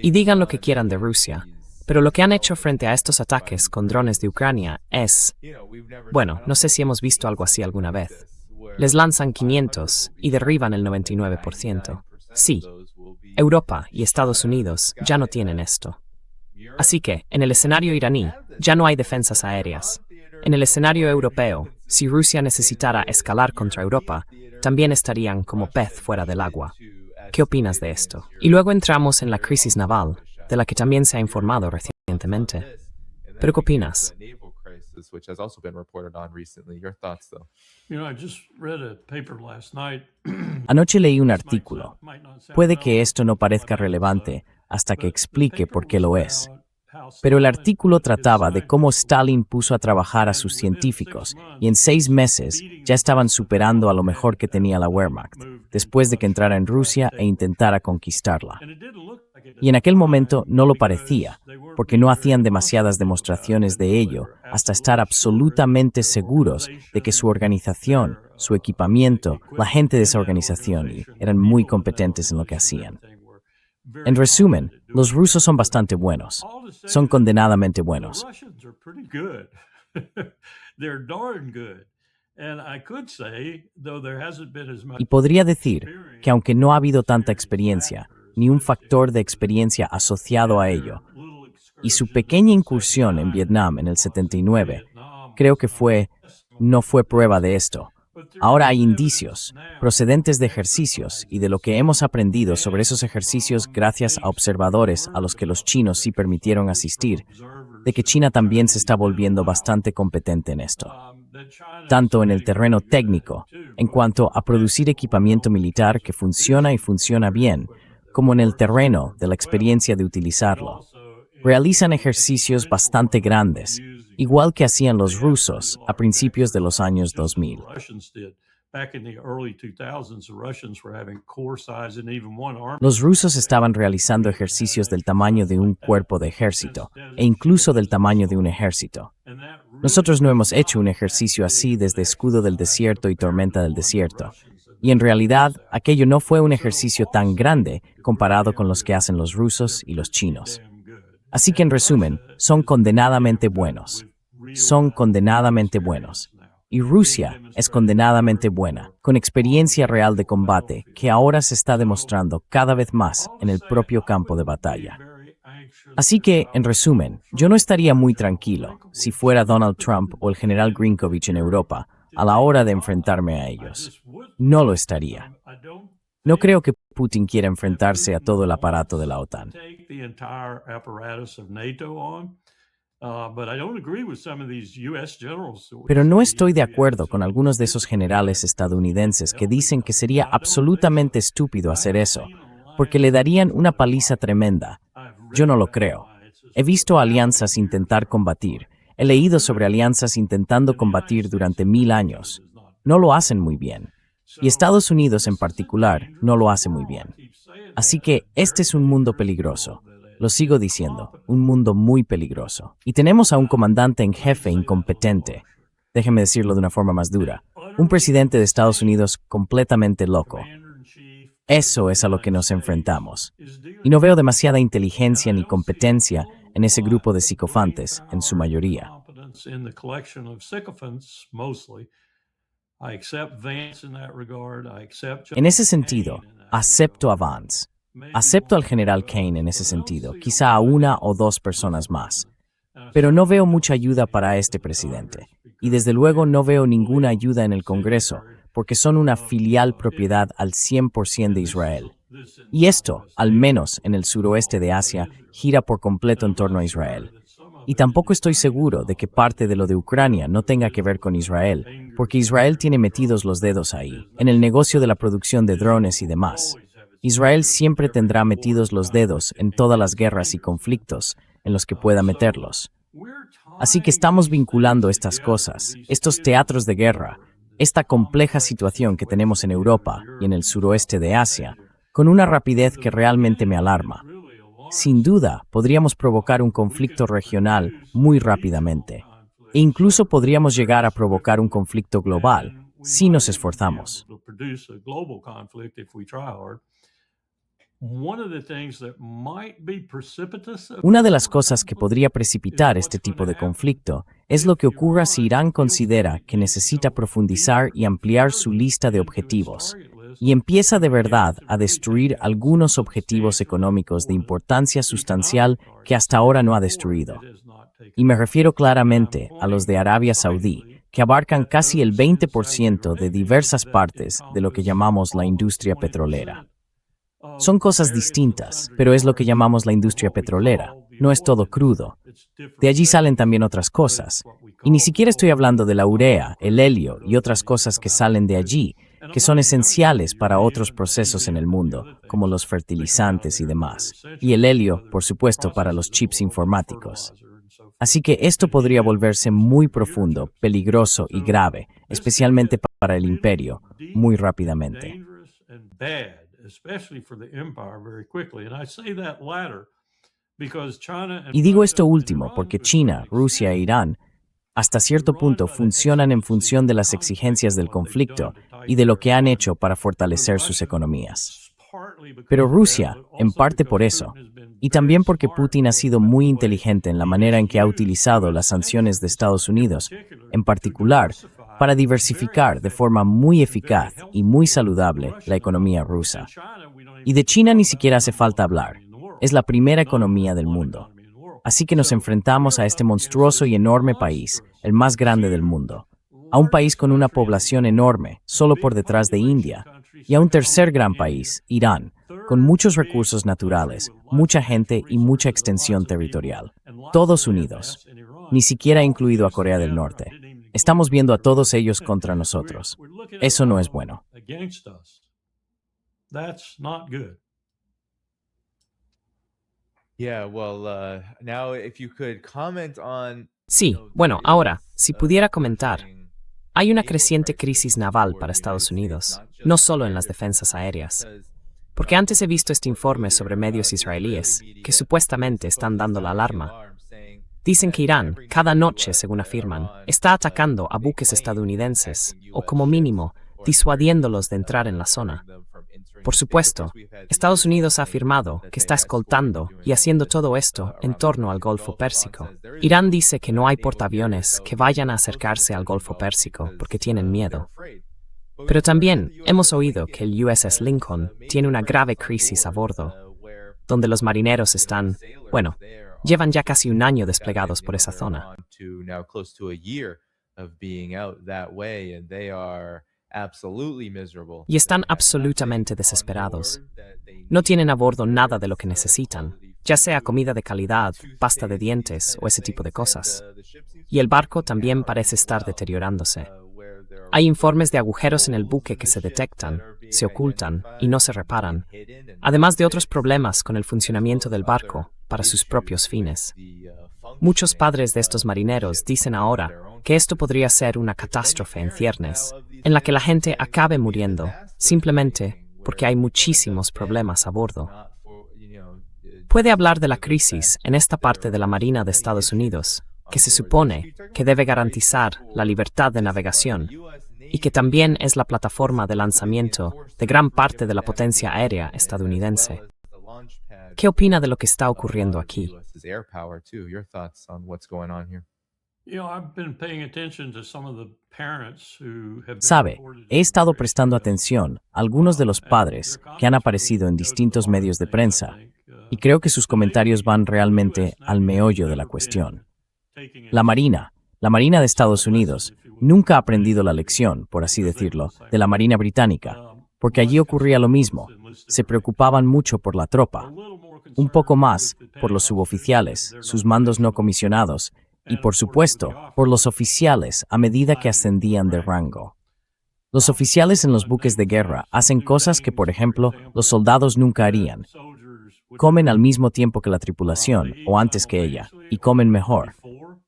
Y digan lo que quieran de Rusia, pero lo que han hecho frente a estos ataques con drones de Ucrania es, bueno, no sé si hemos visto algo así alguna vez. Les lanzan 500 y derriban el 99%. Sí, Europa y Estados Unidos ya no tienen esto. Así que, en el escenario iraní, ya no hay defensas aéreas. En el escenario europeo, si Rusia necesitara escalar contra Europa, también estarían como pez fuera del agua. ¿Qué opinas de esto? Y luego entramos en la crisis naval, de la que también se ha informado recientemente. ¿Pero qué opinas? Anoche leí un artículo. Puede que esto no parezca relevante hasta que explique por qué lo es. Pero el artículo trataba de cómo Stalin puso a trabajar a sus científicos y en 6 meses ya estaban superando a lo mejor que tenía la Wehrmacht, después de que entrara en Rusia e intentara conquistarla. Y en aquel momento no lo parecía, porque no hacían demasiadas demostraciones de ello hasta estar absolutamente seguros de que su organización, su equipamiento, la gente de esa organización eran muy competentes en lo que hacían. En resumen, los rusos son bastante buenos. Son condenadamente buenos. Y podría decir que aunque no ha habido tanta experiencia, ni un factor de experiencia asociado a ello, y su pequeña incursión en Vietnam en el 79, creo que no fue prueba de esto. Ahora hay indicios, procedentes de ejercicios y de lo que hemos aprendido sobre esos ejercicios gracias a observadores a los que los chinos sí permitieron asistir, de que China también se está volviendo bastante competente en esto. Tanto en el terreno técnico, en cuanto a producir equipamiento militar que funciona y funciona bien, como en el terreno de la experiencia de utilizarlo. Realizan ejercicios bastante grandes, igual que hacían los rusos a principios de los años 2000. Los rusos estaban realizando ejercicios del tamaño de un cuerpo de ejército, e incluso del tamaño de un ejército. Nosotros no hemos hecho un ejercicio así desde Escudo del Desierto y Tormenta del Desierto. Y en realidad, aquello no fue un ejercicio tan grande comparado con los que hacen los rusos y los chinos. Así que en resumen, son condenadamente buenos. Son condenadamente buenos. Y Rusia es condenadamente buena, con experiencia real de combate que ahora se está demostrando cada vez más en el propio campo de batalla. Así que, en resumen, yo no estaría muy tranquilo si fuera Donald Trump o el general Grinkovich en Europa a la hora de enfrentarme a ellos. No lo estaría. No creo que Putin quiera enfrentarse a todo el aparato de la OTAN. Pero no estoy de acuerdo con algunos de esos generales estadounidenses que dicen que sería absolutamente estúpido hacer eso, porque le darían una paliza tremenda. Yo no lo creo. He visto alianzas intentar combatir. He leído sobre alianzas intentando combatir durante 1000 años. No lo hacen muy bien. Y Estados Unidos en particular no lo hace muy bien. Así que este es un mundo peligroso. Lo sigo diciendo, un mundo muy peligroso. Y tenemos a un comandante en jefe incompetente. Déjeme decirlo de una forma más dura. Un presidente de Estados Unidos completamente loco. Eso es a lo que nos enfrentamos. Y no veo demasiada inteligencia ni competencia en ese grupo de psicofantes, en su mayoría. En ese sentido, acepto a Vance. Acepto al general Kane en ese sentido, quizá a una o dos personas más. Pero no veo mucha ayuda para este presidente. Y desde luego no veo ninguna ayuda en el Congreso, porque son una filial propiedad al 100% de Israel. Y esto, al menos en el suroeste de Asia, gira por completo en torno a Israel. Y tampoco estoy seguro de que parte de lo de Ucrania no tenga que ver con Israel, porque Israel tiene metidos los dedos ahí, en el negocio de la producción de drones y demás. Israel siempre tendrá metidos los dedos en todas las guerras y conflictos en los que pueda meterlos. Así que estamos vinculando estas cosas, estos teatros de guerra, esta compleja situación que tenemos en Europa y en el suroeste de Asia, con una rapidez que realmente me alarma. Sin duda, podríamos provocar un conflicto regional muy rápidamente, e incluso podríamos llegar a provocar un conflicto global si nos esforzamos. Una de las cosas que podría precipitar este tipo de conflicto es lo que ocurra si Irán considera que necesita profundizar y ampliar su lista de objetivos, y empieza de verdad a destruir algunos objetivos económicos de importancia sustancial que hasta ahora no ha destruido. Y me refiero claramente a los de Arabia Saudí, que abarcan casi el 20% de diversas partes de lo que llamamos la industria petrolera. Son cosas distintas, pero es lo que llamamos la industria petrolera. No es todo crudo. De allí salen también otras cosas. Y ni siquiera estoy hablando de la urea, el helio y otras cosas que salen de allí, que son esenciales para otros procesos en el mundo, como los fertilizantes y demás. Y el helio, por supuesto, para los chips informáticos. Así que esto podría volverse muy profundo, peligroso y grave, especialmente para el imperio, muy rápidamente. Y digo esto último porque China, Rusia e Irán, hasta cierto punto, funcionan en función de las exigencias del conflicto y de lo que han hecho para fortalecer sus economías. Pero Rusia, en parte por eso, y también porque Putin ha sido muy inteligente en la manera en que ha utilizado las sanciones de Estados Unidos, en particular, para diversificar de forma muy eficaz y muy saludable la economía rusa. Y de China ni siquiera hace falta hablar. Es la primera economía del mundo. Así que nos enfrentamos a este monstruoso y enorme país, el más grande del mundo, a un país con una población enorme, solo por detrás de India, y a un tercer gran país, Irán, con muchos recursos naturales, mucha gente y mucha extensión territorial. Todos unidos, ni siquiera incluido a Corea del Norte. Estamos viendo a todos ellos contra nosotros. Eso no es bueno. Yeah, well, now if you could comment on, Sí, bueno, ahora, si pudiera comentar, hay una creciente crisis naval para Estados Unidos, no solo en las defensas aéreas. Porque antes he visto este informe sobre medios israelíes que supuestamente están dando la alarma. Dicen que Irán, cada noche, según afirman, está atacando a buques estadounidenses, o como mínimo, disuadiéndolos de entrar en la zona. Por supuesto, Estados Unidos ha afirmado que está escoltando y haciendo todo esto en torno al Golfo Pérsico. Irán dice que no hay portaaviones que vayan a acercarse al Golfo Pérsico porque tienen miedo. Pero también hemos oído que el USS Lincoln tiene una grave crisis a bordo, donde los marineros están, bueno, llevan ya casi un año desplegados por esa zona. Y están absolutamente desesperados. No tienen a bordo nada de lo que necesitan, ya sea comida de calidad, pasta de dientes o ese tipo de cosas. Y el barco también parece estar deteriorándose. Hay informes de agujeros en el buque que se detectan, se ocultan y no se reparan, además de otros problemas con el funcionamiento del barco para sus propios fines. Muchos padres de estos marineros dicen ahora que esto podría ser una catástrofe en ciernes, en la que la gente acabe muriendo, simplemente porque hay muchísimos problemas a bordo. Puede hablar de la crisis en esta parte de la Marina de Estados Unidos, que se supone que debe garantizar la libertad de navegación y que también es la plataforma de lanzamiento de gran parte de la potencia aérea estadounidense. ¿Qué opina de lo que está ocurriendo aquí? Sabe, he estado prestando atención a algunos de los padres que han aparecido en distintos medios de prensa y creo que sus comentarios van realmente al meollo de la cuestión. La Marina de Estados Unidos nunca ha aprendido la lección, por así decirlo, de la Marina británica, porque allí ocurría lo mismo. Se preocupaban mucho por la tropa, un poco más por los suboficiales, sus mandos no comisionados, y por supuesto, por los oficiales a medida que ascendían de rango. Los oficiales en los buques de guerra hacen cosas que, por ejemplo, los soldados nunca harían. Comen al mismo tiempo que la tripulación, o antes que ella, y comen mejor.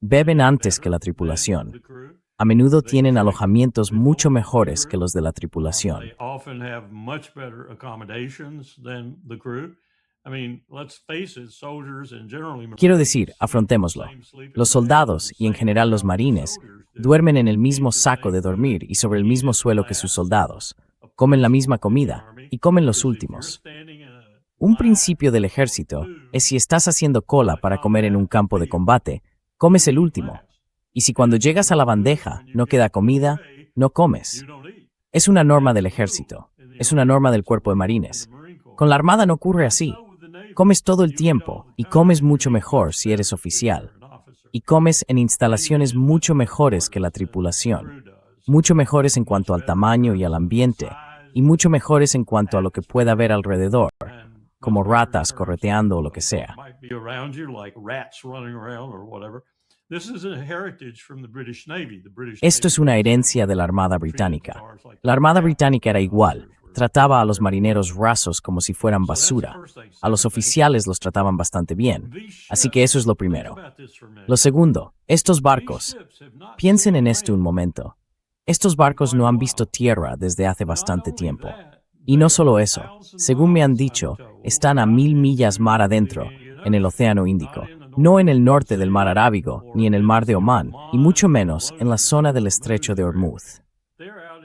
Beben antes que la tripulación. A menudo tienen alojamientos mucho mejores que los de la tripulación. Quiero decir, afrontémoslo. Los soldados, y en general los marines, duermen en el mismo saco de dormir y sobre el mismo suelo que sus soldados. Comen la misma comida, y comen los últimos. Un principio del ejército es si estás haciendo cola para comer en un campo de combate, comes el último. Y si cuando llegas a la bandeja no queda comida, no comes. Es una norma del ejército. Es una norma del cuerpo de marines. Con la armada no ocurre así. Comes todo el tiempo y comes mucho mejor si eres oficial. Y comes en instalaciones mucho mejores que la tripulación. Mucho mejores en cuanto al tamaño y al ambiente. Y mucho mejores en cuanto a lo que pueda haber alrededor, como ratas correteando o lo que sea. Esto es una herencia de la Armada Británica. La Armada Británica era igual. Trataba a los marineros rasos como si fueran basura. A los oficiales los trataban bastante bien. Así que eso es lo primero. Lo segundo, estos barcos. Piensen en esto un momento. Estos barcos no han visto tierra desde hace bastante tiempo. Y no solo eso, según me han dicho, están a 1000 millas mar adentro, en el Océano Índico, no en el norte del Mar Arábigo, ni en el Mar de Omán, y mucho menos en la zona del Estrecho de Hormuz.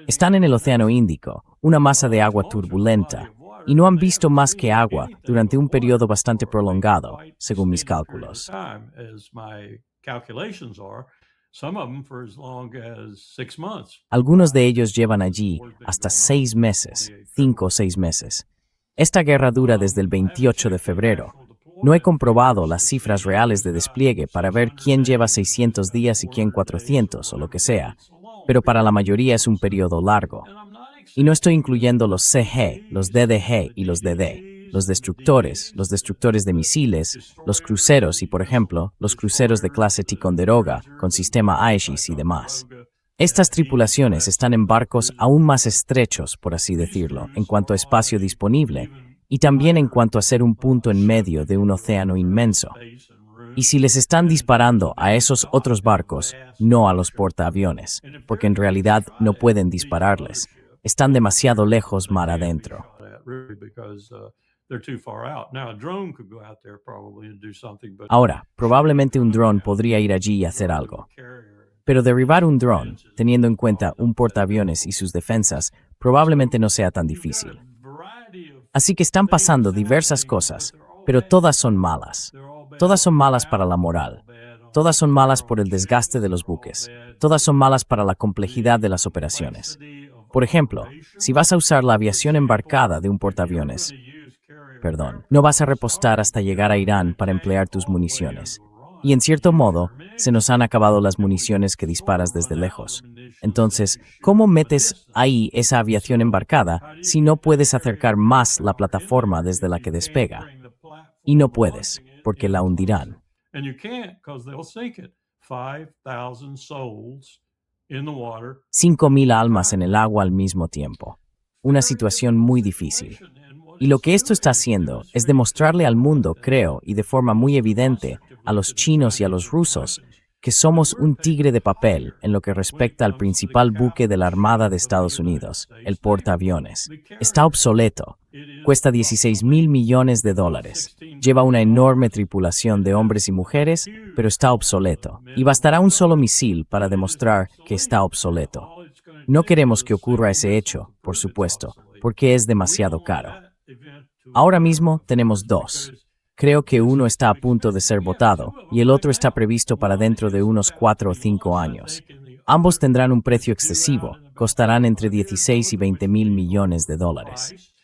Están en el Océano Índico, una masa de agua turbulenta, y no han visto más que agua durante un periodo bastante prolongado, según mis cálculos. Algunos de ellos llevan allí hasta 6 meses, 5 o 6 meses. Esta guerra dura desde el 28 de febrero. No he comprobado las cifras reales de despliegue para ver quién lleva 600 días y quién 400 o lo que sea, pero para la mayoría es un periodo largo. Y no estoy incluyendo los CG, los DDG y los DD, los destructores de misiles, los cruceros y, por ejemplo, los cruceros de clase Ticonderoga con sistema Aegis y demás. Estas tripulaciones están en barcos aún más estrechos, por así decirlo, en cuanto a espacio disponible, y también en cuanto a ser un punto en medio de un océano inmenso. Y si les están disparando a esos otros barcos, no a los portaaviones, porque en realidad no pueden dispararles. Están demasiado lejos mar adentro. Ahora, probablemente un dron podría ir allí y hacer algo. Pero derribar un dron, teniendo en cuenta un portaaviones y sus defensas, probablemente no sea tan difícil. Así que están pasando diversas cosas, pero todas son malas. Todas son malas para la moral. Todas son malas por el desgaste de los buques. Todas son malas para la complejidad de las operaciones. Por ejemplo, si vas a usar la aviación embarcada de un portaaviones, no vas a repostar hasta llegar a Irán para emplear tus municiones. Y en cierto modo, se nos han acabado las municiones que disparas desde lejos. Entonces, ¿cómo metes ahí esa aviación embarcada si no puedes acercar más la plataforma desde la que despega? Y no puedes, porque la hundirán. 5,000 almas en el agua al mismo tiempo. Una situación muy difícil. Y lo que esto está haciendo es demostrarle al mundo, creo, y de forma muy evidente, a los chinos y a los rusos, que somos un tigre de papel en lo que respecta al principal buque de la Armada de Estados Unidos, el portaaviones. Está obsoleto. Cuesta $16,000 millones. Lleva una enorme tripulación de hombres y mujeres, pero está obsoleto. Y bastará un solo misil para demostrar que está obsoleto. No queremos que ocurra ese hecho, por supuesto, porque es demasiado caro. Ahora mismo tenemos dos. Creo que uno está a punto de ser votado y el otro está previsto para dentro de unos 4 o 5 años. Ambos tendrán un precio excesivo, costarán entre 16 y 20,000 millones de dólares.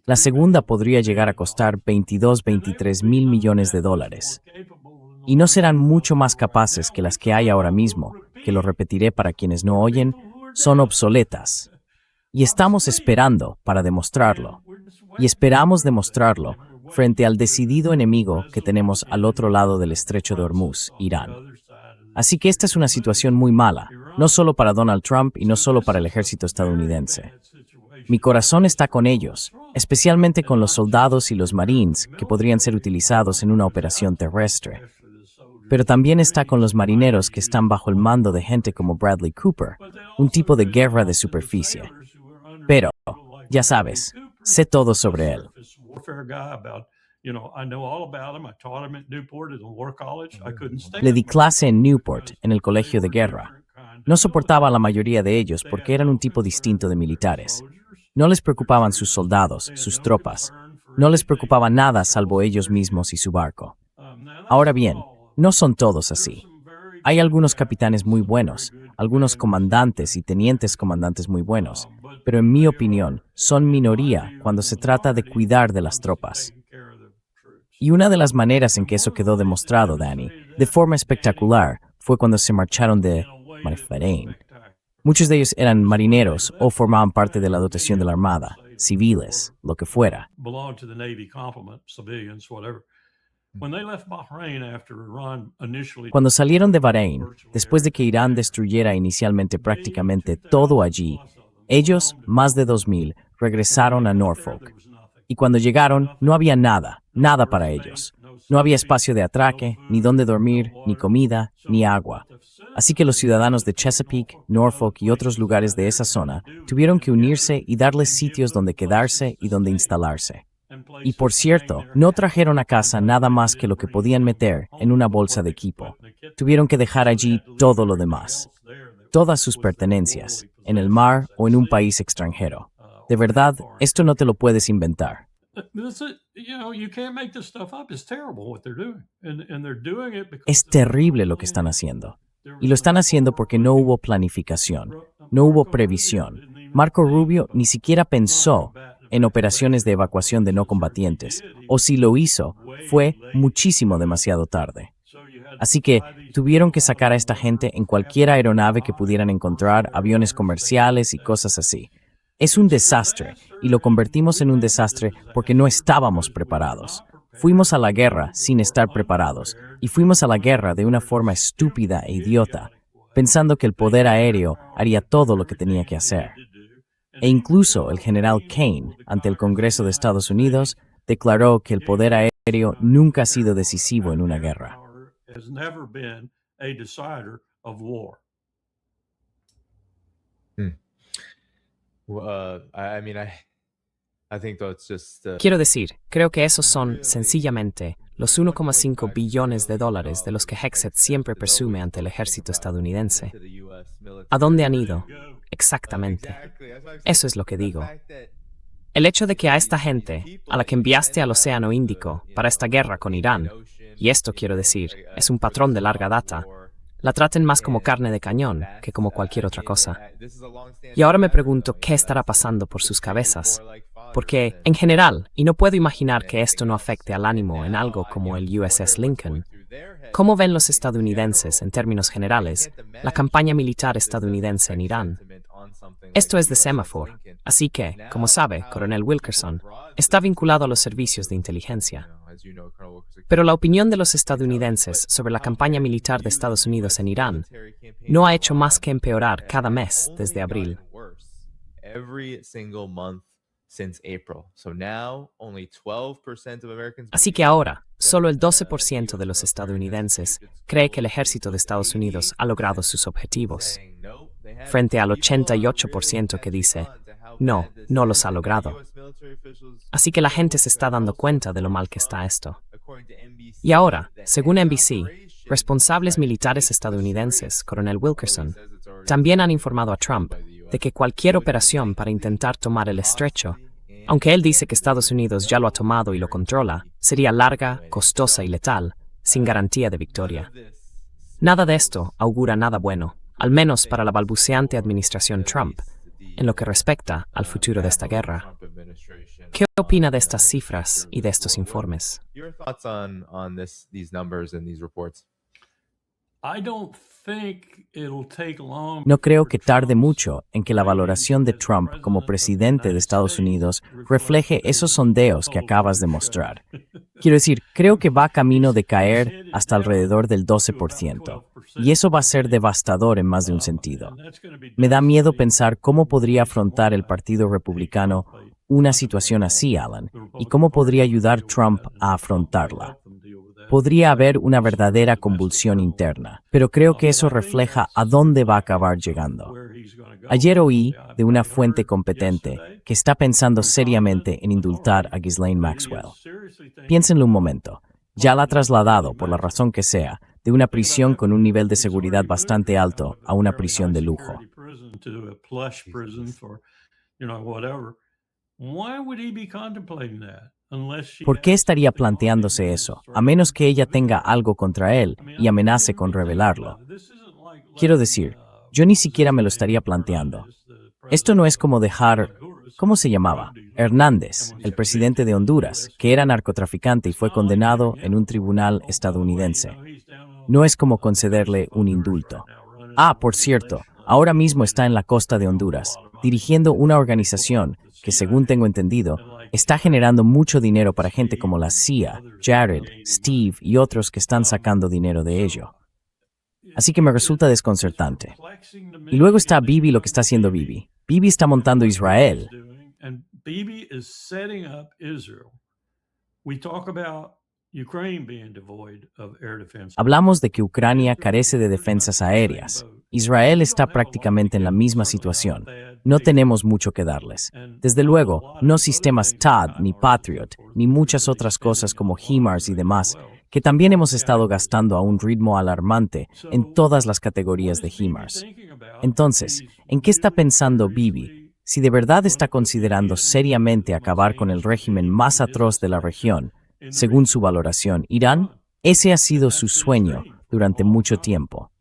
La segunda podría llegar a costar 23 mil millones de dólares. Y no serán mucho más capaces que las que hay ahora mismo, que lo repetiré para quienes no oyen, son obsoletas. Y estamos esperando para demostrarlo. Y esperamos demostrarlo frente al decidido enemigo que tenemos al otro lado del estrecho de Hormuz, Irán. Así que esta es una situación muy mala, no solo para Donald Trump y no solo para el ejército estadounidense. Mi corazón está con ellos, especialmente con los soldados y los marines que podrían ser utilizados en una operación terrestre. Pero también está con los marineros que están bajo el mando de gente como Bradley Cooper, un tipo de guerra de superficie. Pero, ya sabes, sé todo sobre él. Le di clase en Newport, en el colegio de guerra. No soportaba a la mayoría de ellos porque eran un tipo distinto de militares. No les preocupaban sus soldados, sus tropas. No les preocupaba nada salvo ellos mismos y su barco. Ahora bien, no son todos así. Hay algunos capitanes muy buenos, algunos comandantes y tenientes comandantes muy buenos, pero en mi opinión, son minoría cuando se trata de cuidar de las tropas. Y una de las maneras en que eso quedó demostrado, Danny, de forma espectacular, fue cuando se marcharon de Bahrein. Muchos de ellos eran marineros o formaban parte de la dotación de la Armada, civiles, lo que fuera. Cuando salieron de Bahrein, después de que Irán destruyera inicialmente prácticamente todo allí, ellos, más de 2,000, regresaron a Norfolk. Y cuando llegaron, no había nada para ellos. No había espacio de atraque, ni dónde dormir, ni comida, ni agua. Así que los ciudadanos de Chesapeake, Norfolk y otros lugares de esa zona tuvieron que unirse y darles sitios donde quedarse y donde instalarse. Y por cierto, no trajeron a casa nada más que lo que podían meter en una bolsa de equipo. Tuvieron que dejar allí todo lo demás. Todas sus pertenencias, en el mar o en un país extranjero. De verdad, esto no te lo puedes inventar. Es terrible lo que están haciendo. Y lo están haciendo porque no hubo planificación, no hubo previsión. Marco Rubio ni siquiera pensó en operaciones de evacuación de no combatientes, o si lo hizo, fue muchísimo demasiado tarde. Así que tuvieron que sacar a esta gente en cualquier aeronave que pudieran encontrar, aviones comerciales y cosas así. Es un desastre, y lo convertimos en un desastre porque no estábamos preparados. Fuimos a la guerra sin estar preparados, y fuimos a la guerra de una forma estúpida e idiota, pensando que el poder aéreo haría todo lo que tenía que hacer. E incluso el general Kane, ante el Congreso de Estados Unidos, declaró que el poder aéreo nunca ha sido decisivo en una guerra. Has never been a decider of war. I mean, I think that's just. Quiero decir, creo que esos son, sencillamente, los 1,5 billones de dólares de los que Hexet siempre presume ante el ejército estadounidense. ¿A dónde han ido? Exactamente. Eso es lo que digo. El hecho de que a esta gente, a la que enviaste al Océano Índico para esta guerra con Irán, y esto quiero decir, es un patrón de larga data, la traten más como carne de cañón que como cualquier otra cosa. Y ahora me pregunto qué estará pasando por sus cabezas. Porque, en general, y no puedo imaginar que esto no afecte al ánimo en algo como el USS Lincoln, ¿cómo ven los estadounidenses, en términos generales, la campaña militar estadounidense en Irán? Esto es de semáforo, así que, como sabe, Coronel Wilkerson, está vinculado a los servicios de inteligencia. Pero la opinión de los estadounidenses sobre la campaña militar de Estados Unidos en Irán no ha hecho más que empeorar cada mes desde abril. Así que ahora, solo el 12% de los estadounidenses cree que el ejército de Estados Unidos ha logrado sus objetivos, frente al 88% que dice, no, no los ha logrado. Así que la gente se está dando cuenta de lo mal que está esto. Y ahora, según NBC, responsables militares estadounidenses, Coronel Wilkerson, también han informado a Trump de que cualquier operación para intentar tomar el estrecho, aunque él dice que Estados Unidos ya lo ha tomado y lo controla, sería larga, costosa y letal, sin garantía de victoria. Nada de esto augura nada bueno, al menos para la balbuceante administración Trump, en lo que respecta al futuro de esta guerra. ¿Qué opina de estas cifras y de estos informes? No creo que tarde mucho en que la valoración de Trump como presidente de Estados Unidos refleje esos sondeos que acabas de mostrar. Quiero decir, creo que va camino de caer hasta alrededor del 12%, y eso va a ser devastador en más de un sentido. Me da miedo pensar cómo podría afrontar el Partido Republicano una situación así, Alan, y cómo podría ayudar Trump a afrontarla. Podría haber una verdadera convulsión interna, pero creo que eso refleja a dónde va a acabar llegando. Ayer oí de una fuente competente que está pensando seriamente en indultar a Ghislaine Maxwell. Piénsenlo un momento. Ya la ha trasladado, por la razón que sea, de una prisión con un nivel de seguridad bastante alto a una prisión de lujo. ¿Por qué estaría planteándose eso, a menos que ella tenga algo contra él y amenace con revelarlo? Quiero decir, yo ni siquiera me lo estaría planteando. Esto no es como dejar, ¿cómo se llamaba? Hernández, el presidente de Honduras, que era narcotraficante y fue condenado en un tribunal estadounidense. No es como concederle un indulto. Ah, por cierto, ahora mismo está en la costa de Honduras, dirigiendo una organización que, según tengo entendido, está generando mucho dinero para gente como la CIA, Jared, Steve y otros que están sacando dinero de ello. Así que me resulta desconcertante. Y luego está Bibi, lo que está haciendo Bibi. Bibi está montando Israel. Hablamos de que Ucrania carece de defensas aéreas. Israel está prácticamente en la misma situación. No tenemos mucho que darles. Desde luego, no sistemas THAAD, ni Patriot, ni muchas otras cosas como HIMARS y demás, que también hemos estado gastando a un ritmo alarmante en todas las categorías de HIMARS. Entonces, ¿en qué está pensando Bibi? Si de verdad está considerando seriamente acabar con el régimen más atroz de la región, según su valoración, Irán, ese ha sido su sueño durante mucho tiempo.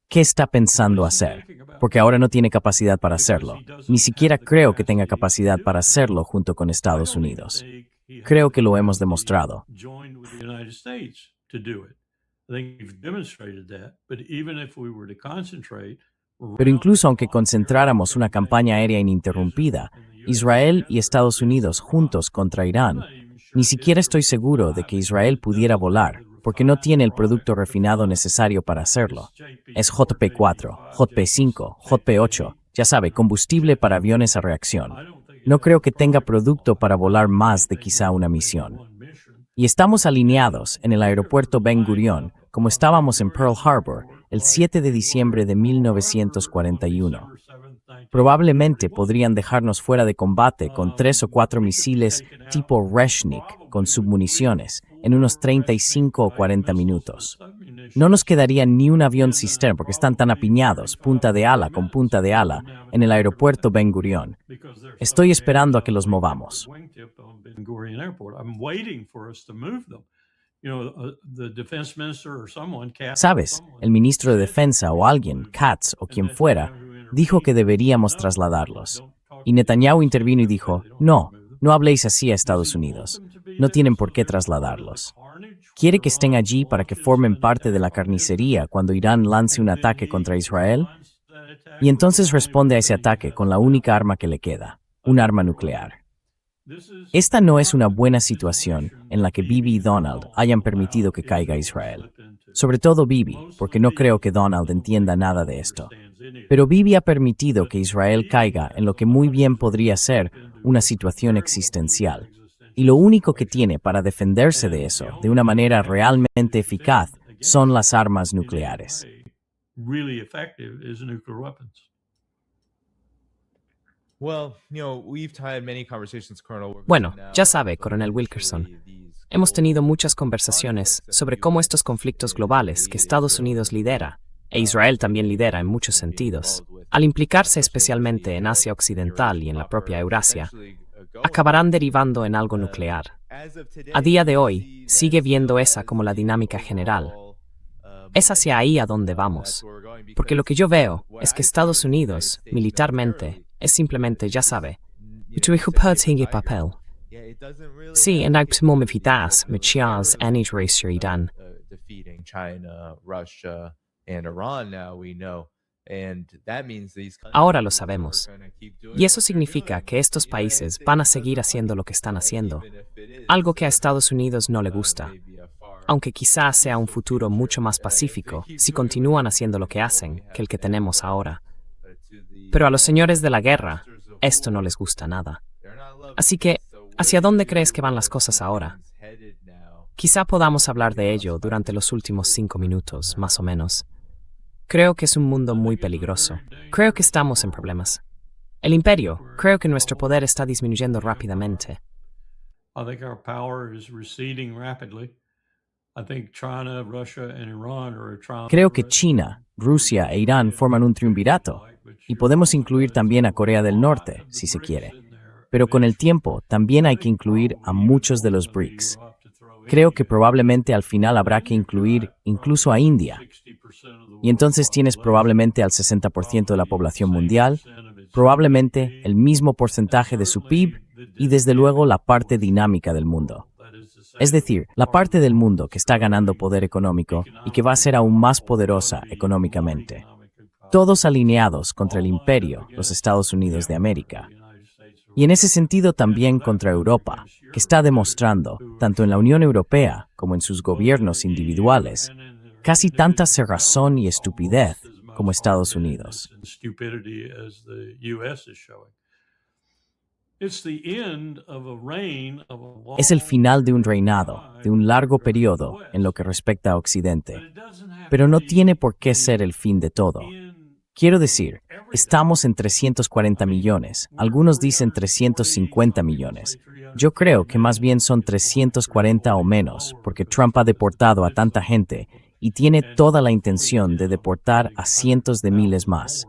¿Qué está pensando hacer? Porque ahora no tiene capacidad para hacerlo. Ni siquiera creo que tenga capacidad para hacerlo junto con Estados Unidos. Creo que lo hemos demostrado. Pero incluso aunque concentráramos una campaña aérea ininterrumpida, Israel y Estados Unidos juntos contra Irán, ni siquiera estoy seguro de que Israel pudiera volar, porque no tiene el producto refinado necesario para hacerlo. Es JP4, JP5, JP8, Ya sabe, combustible para aviones a reacción. No creo que tenga producto para volar más de quizá una misión. Y estamos alineados en el aeropuerto Ben Gurion, como estábamos en Pearl Harbor el 7 de diciembre de 1941. Probablemente podrían dejarnos fuera de combate con 3 o 4 misiles tipo Reshnik con submuniciones en unos 35 o 40 minutos. No nos quedaría ni un avión cisterna porque están tan apiñados, punta de ala con punta de ala, en el aeropuerto Ben Gurion. Estoy esperando a que los movamos. ¿Sabes? El ministro de Defensa o alguien, Katz o quien fuera, dijo que deberíamos trasladarlos. Y Netanyahu intervino y dijo, no habléis así a Estados Unidos. No tienen por qué trasladarlos. ¿Quiere que estén allí para que formen parte de la carnicería cuando Irán lance un ataque contra Israel? Y entonces responde a ese ataque con la única arma que le queda, un arma nuclear. Esta no es una buena situación en la que Bibi y Donald hayan permitido que caiga Israel. Sobre todo Bibi, porque no creo que Donald entienda nada de esto. Pero Bibi ha permitido que Israel caiga en lo que muy bien podría ser una situación existencial. Y lo único que tiene para defenderse de eso, de una manera realmente eficaz, son las armas nucleares. Bueno, ya sabe, Coronel Wilkerson, hemos tenido muchas conversaciones sobre cómo estos conflictos globales que Estados Unidos lidera, e Israel también lidera en muchos sentidos, al implicarse especialmente en Asia Occidental y en la propia Eurasia, acabarán derivando en algo nuclear. A día de hoy, sigue viendo esa como la dinámica general. Es hacia ahí a donde vamos. Porque lo que yo veo es que Estados Unidos, militarmente, es simplemente, ya sabe, papel. Sí, en actividades militares en Irán. Ahora lo sabemos. Y eso significa que estos países van a seguir haciendo lo que están haciendo, algo que a Estados Unidos no le gusta, aunque quizás sea un futuro mucho más pacífico si continúan haciendo lo que hacen que el que tenemos ahora. Pero a los señores de la guerra, esto no les gusta nada. Así que, ¿hacia dónde crees que van las cosas ahora? Quizá podamos hablar de ello durante los últimos 5 minutos, más o menos. Creo que es un mundo muy peligroso. Creo que estamos en problemas. El imperio, creo que nuestro poder está disminuyendo rápidamente. Creo que China, Rusia e Irán forman un triunvirato, y podemos incluir también a Corea del Norte, si se quiere. Pero con el tiempo también hay que incluir a muchos de los BRICS. Creo que probablemente al final habrá que incluir incluso a India. Y entonces tienes probablemente al 60% de la población mundial, probablemente el mismo porcentaje de su PIB y desde luego la parte dinámica del mundo. Es decir, la parte del mundo que está ganando poder económico y que va a ser aún más poderosa económicamente. Todos alineados contra el imperio, los Estados Unidos de América. Y en ese sentido también contra Europa, que está demostrando, tanto en la Unión Europea como en sus gobiernos individuales, casi tanta cerrazón y estupidez como Estados Unidos. Es el final de un reinado, de un largo periodo en lo que respecta a Occidente, pero no tiene por qué ser el fin de todo. Quiero decir, estamos en 340 millones, algunos dicen 350 millones. Yo creo que más bien son 340 o menos, porque Trump ha deportado a tanta gente y tiene toda la intención de deportar a cientos de miles más.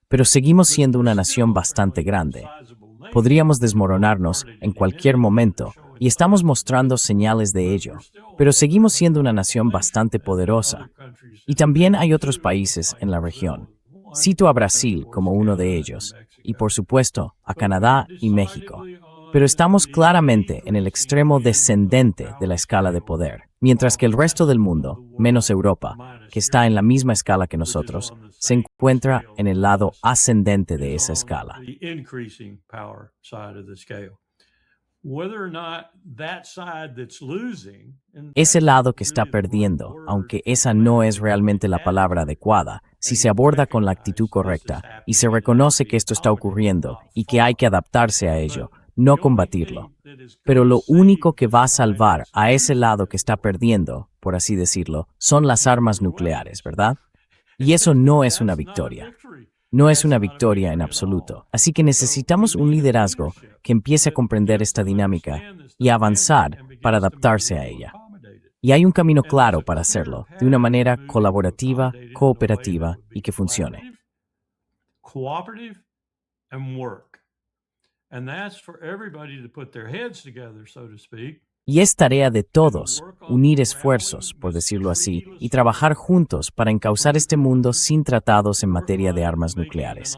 Pero seguimos siendo una nación bastante grande. Podríamos desmoronarnos en cualquier momento y estamos mostrando señales de ello, pero seguimos siendo una nación bastante poderosa. Y también hay otros países en la región. Cito a Brasil como uno de ellos, y por supuesto a Canadá y México. Pero estamos claramente en el extremo descendente de la escala de poder, mientras que el resto del mundo, menos Europa, que está en la misma escala que nosotros, se encuentra en el lado ascendente de esa escala. Ese lado que está perdiendo, aunque esa no es realmente la palabra adecuada, si se aborda con la actitud correcta y se reconoce que esto está ocurriendo y que hay que adaptarse a ello, no combatirlo. Pero lo único que va a salvar a ese lado que está perdiendo, por así decirlo, son las armas nucleares, ¿verdad? Y eso no es una victoria. No es una victoria en absoluto. Así que necesitamos un liderazgo que empiece a comprender esta dinámica y a avanzar para adaptarse a ella. Y hay un camino claro para hacerlo, de una manera colaborativa, cooperativa y que funcione. Cooperative and work. And that's for everybody to put their heads together, so to speak. Y es tarea de todos unir esfuerzos, por decirlo así, y trabajar juntos para encauzar este mundo sin tratados en materia de armas nucleares.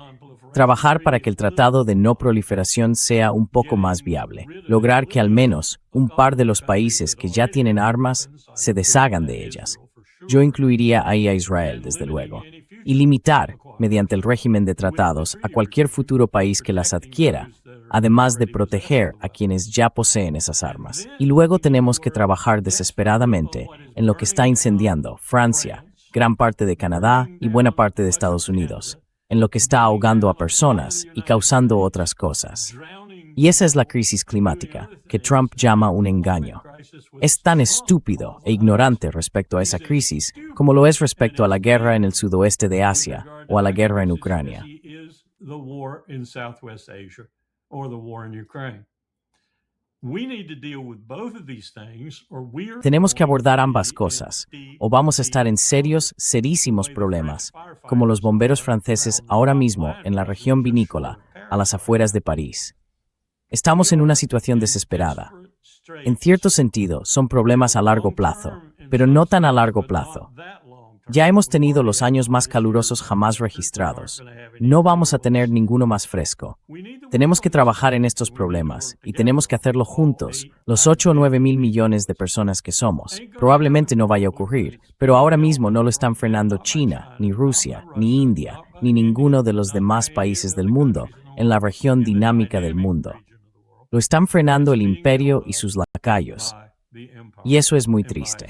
Trabajar para que el tratado de no proliferación sea un poco más viable. Lograr que al menos un par de los países que ya tienen armas se deshagan de ellas. Yo incluiría ahí a Israel, desde luego. Y limitar, mediante el régimen de tratados, a cualquier futuro país que las adquiera, además de proteger a quienes ya poseen esas armas. Y luego tenemos que trabajar desesperadamente en lo que está incendiando Francia, gran parte de Canadá y buena parte de Estados Unidos, en lo que está ahogando a personas y causando otras cosas. Y esa es la crisis climática, que Trump llama un engaño. Es tan estúpido e ignorante respecto a esa crisis como lo es respecto a la guerra en el sudoeste de Asia o a la guerra en Ucrania. Tenemos que abordar ambas cosas, o vamos a estar en serísimos problemas, como los bomberos franceses ahora mismo en la región vinícola, a las afueras de París. Estamos en una situación desesperada. En cierto sentido, son problemas a largo plazo, pero no tan a largo plazo. Ya hemos tenido los años más calurosos jamás registrados. No vamos a tener ninguno más fresco. Tenemos que trabajar en estos problemas, y tenemos que hacerlo juntos, los 8 o 9 mil millones de personas que somos. Probablemente no vaya a ocurrir, pero ahora mismo no lo están frenando China, ni Rusia, ni India, ni ninguno de los demás países del mundo, en la región dinámica del mundo. Lo están frenando el imperio y sus lacayos. Y eso es muy triste.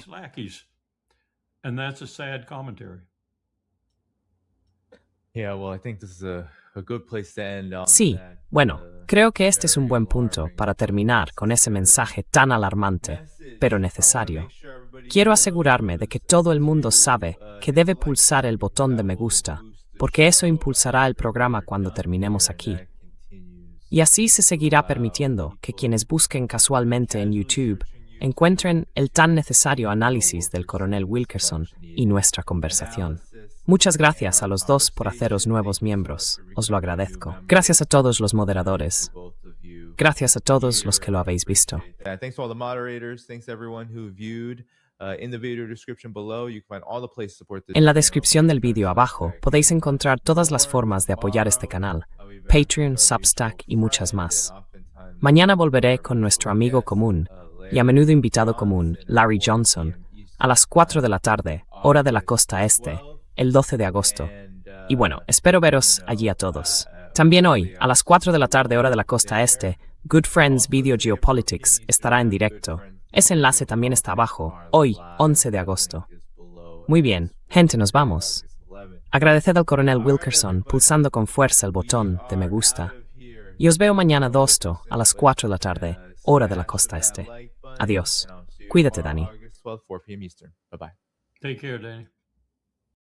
Sí, bueno, creo que este es un buen punto para terminar con ese mensaje tan alarmante, pero necesario. Quiero asegurarme de que todo el mundo sabe que debe pulsar el botón de me gusta, porque eso impulsará el programa cuando terminemos aquí. Y así se seguirá permitiendo que quienes busquen casualmente en YouTube encuentren el tan necesario análisis del coronel Wilkerson y nuestra conversación. Muchas gracias a los dos por haceros nuevos miembros. Os lo agradezco. Gracias a todos los moderadores. Gracias a todos los que lo habéis visto. En la descripción del vídeo abajo podéis encontrar todas las formas de apoyar este canal, Patreon, Substack y muchas más. Mañana volveré con nuestro amigo común y a menudo invitado común, Larry Johnson, a las 4 de la tarde, hora de la costa este, el 12 de agosto. Y bueno, espero veros allí a todos. También hoy, a las 4 de la tarde, hora de la costa este, Good Friends Video Geopolitics estará en directo. Ese enlace también está abajo, hoy, 11 de agosto. Muy bien, gente, nos vamos. Agradeced al coronel Wilkerson pulsando con fuerza el botón de me gusta. Y os veo mañana dosto a las 4 de la tarde, hora de la costa este. Adiós. Cuídate, Dani. Take care, Danny.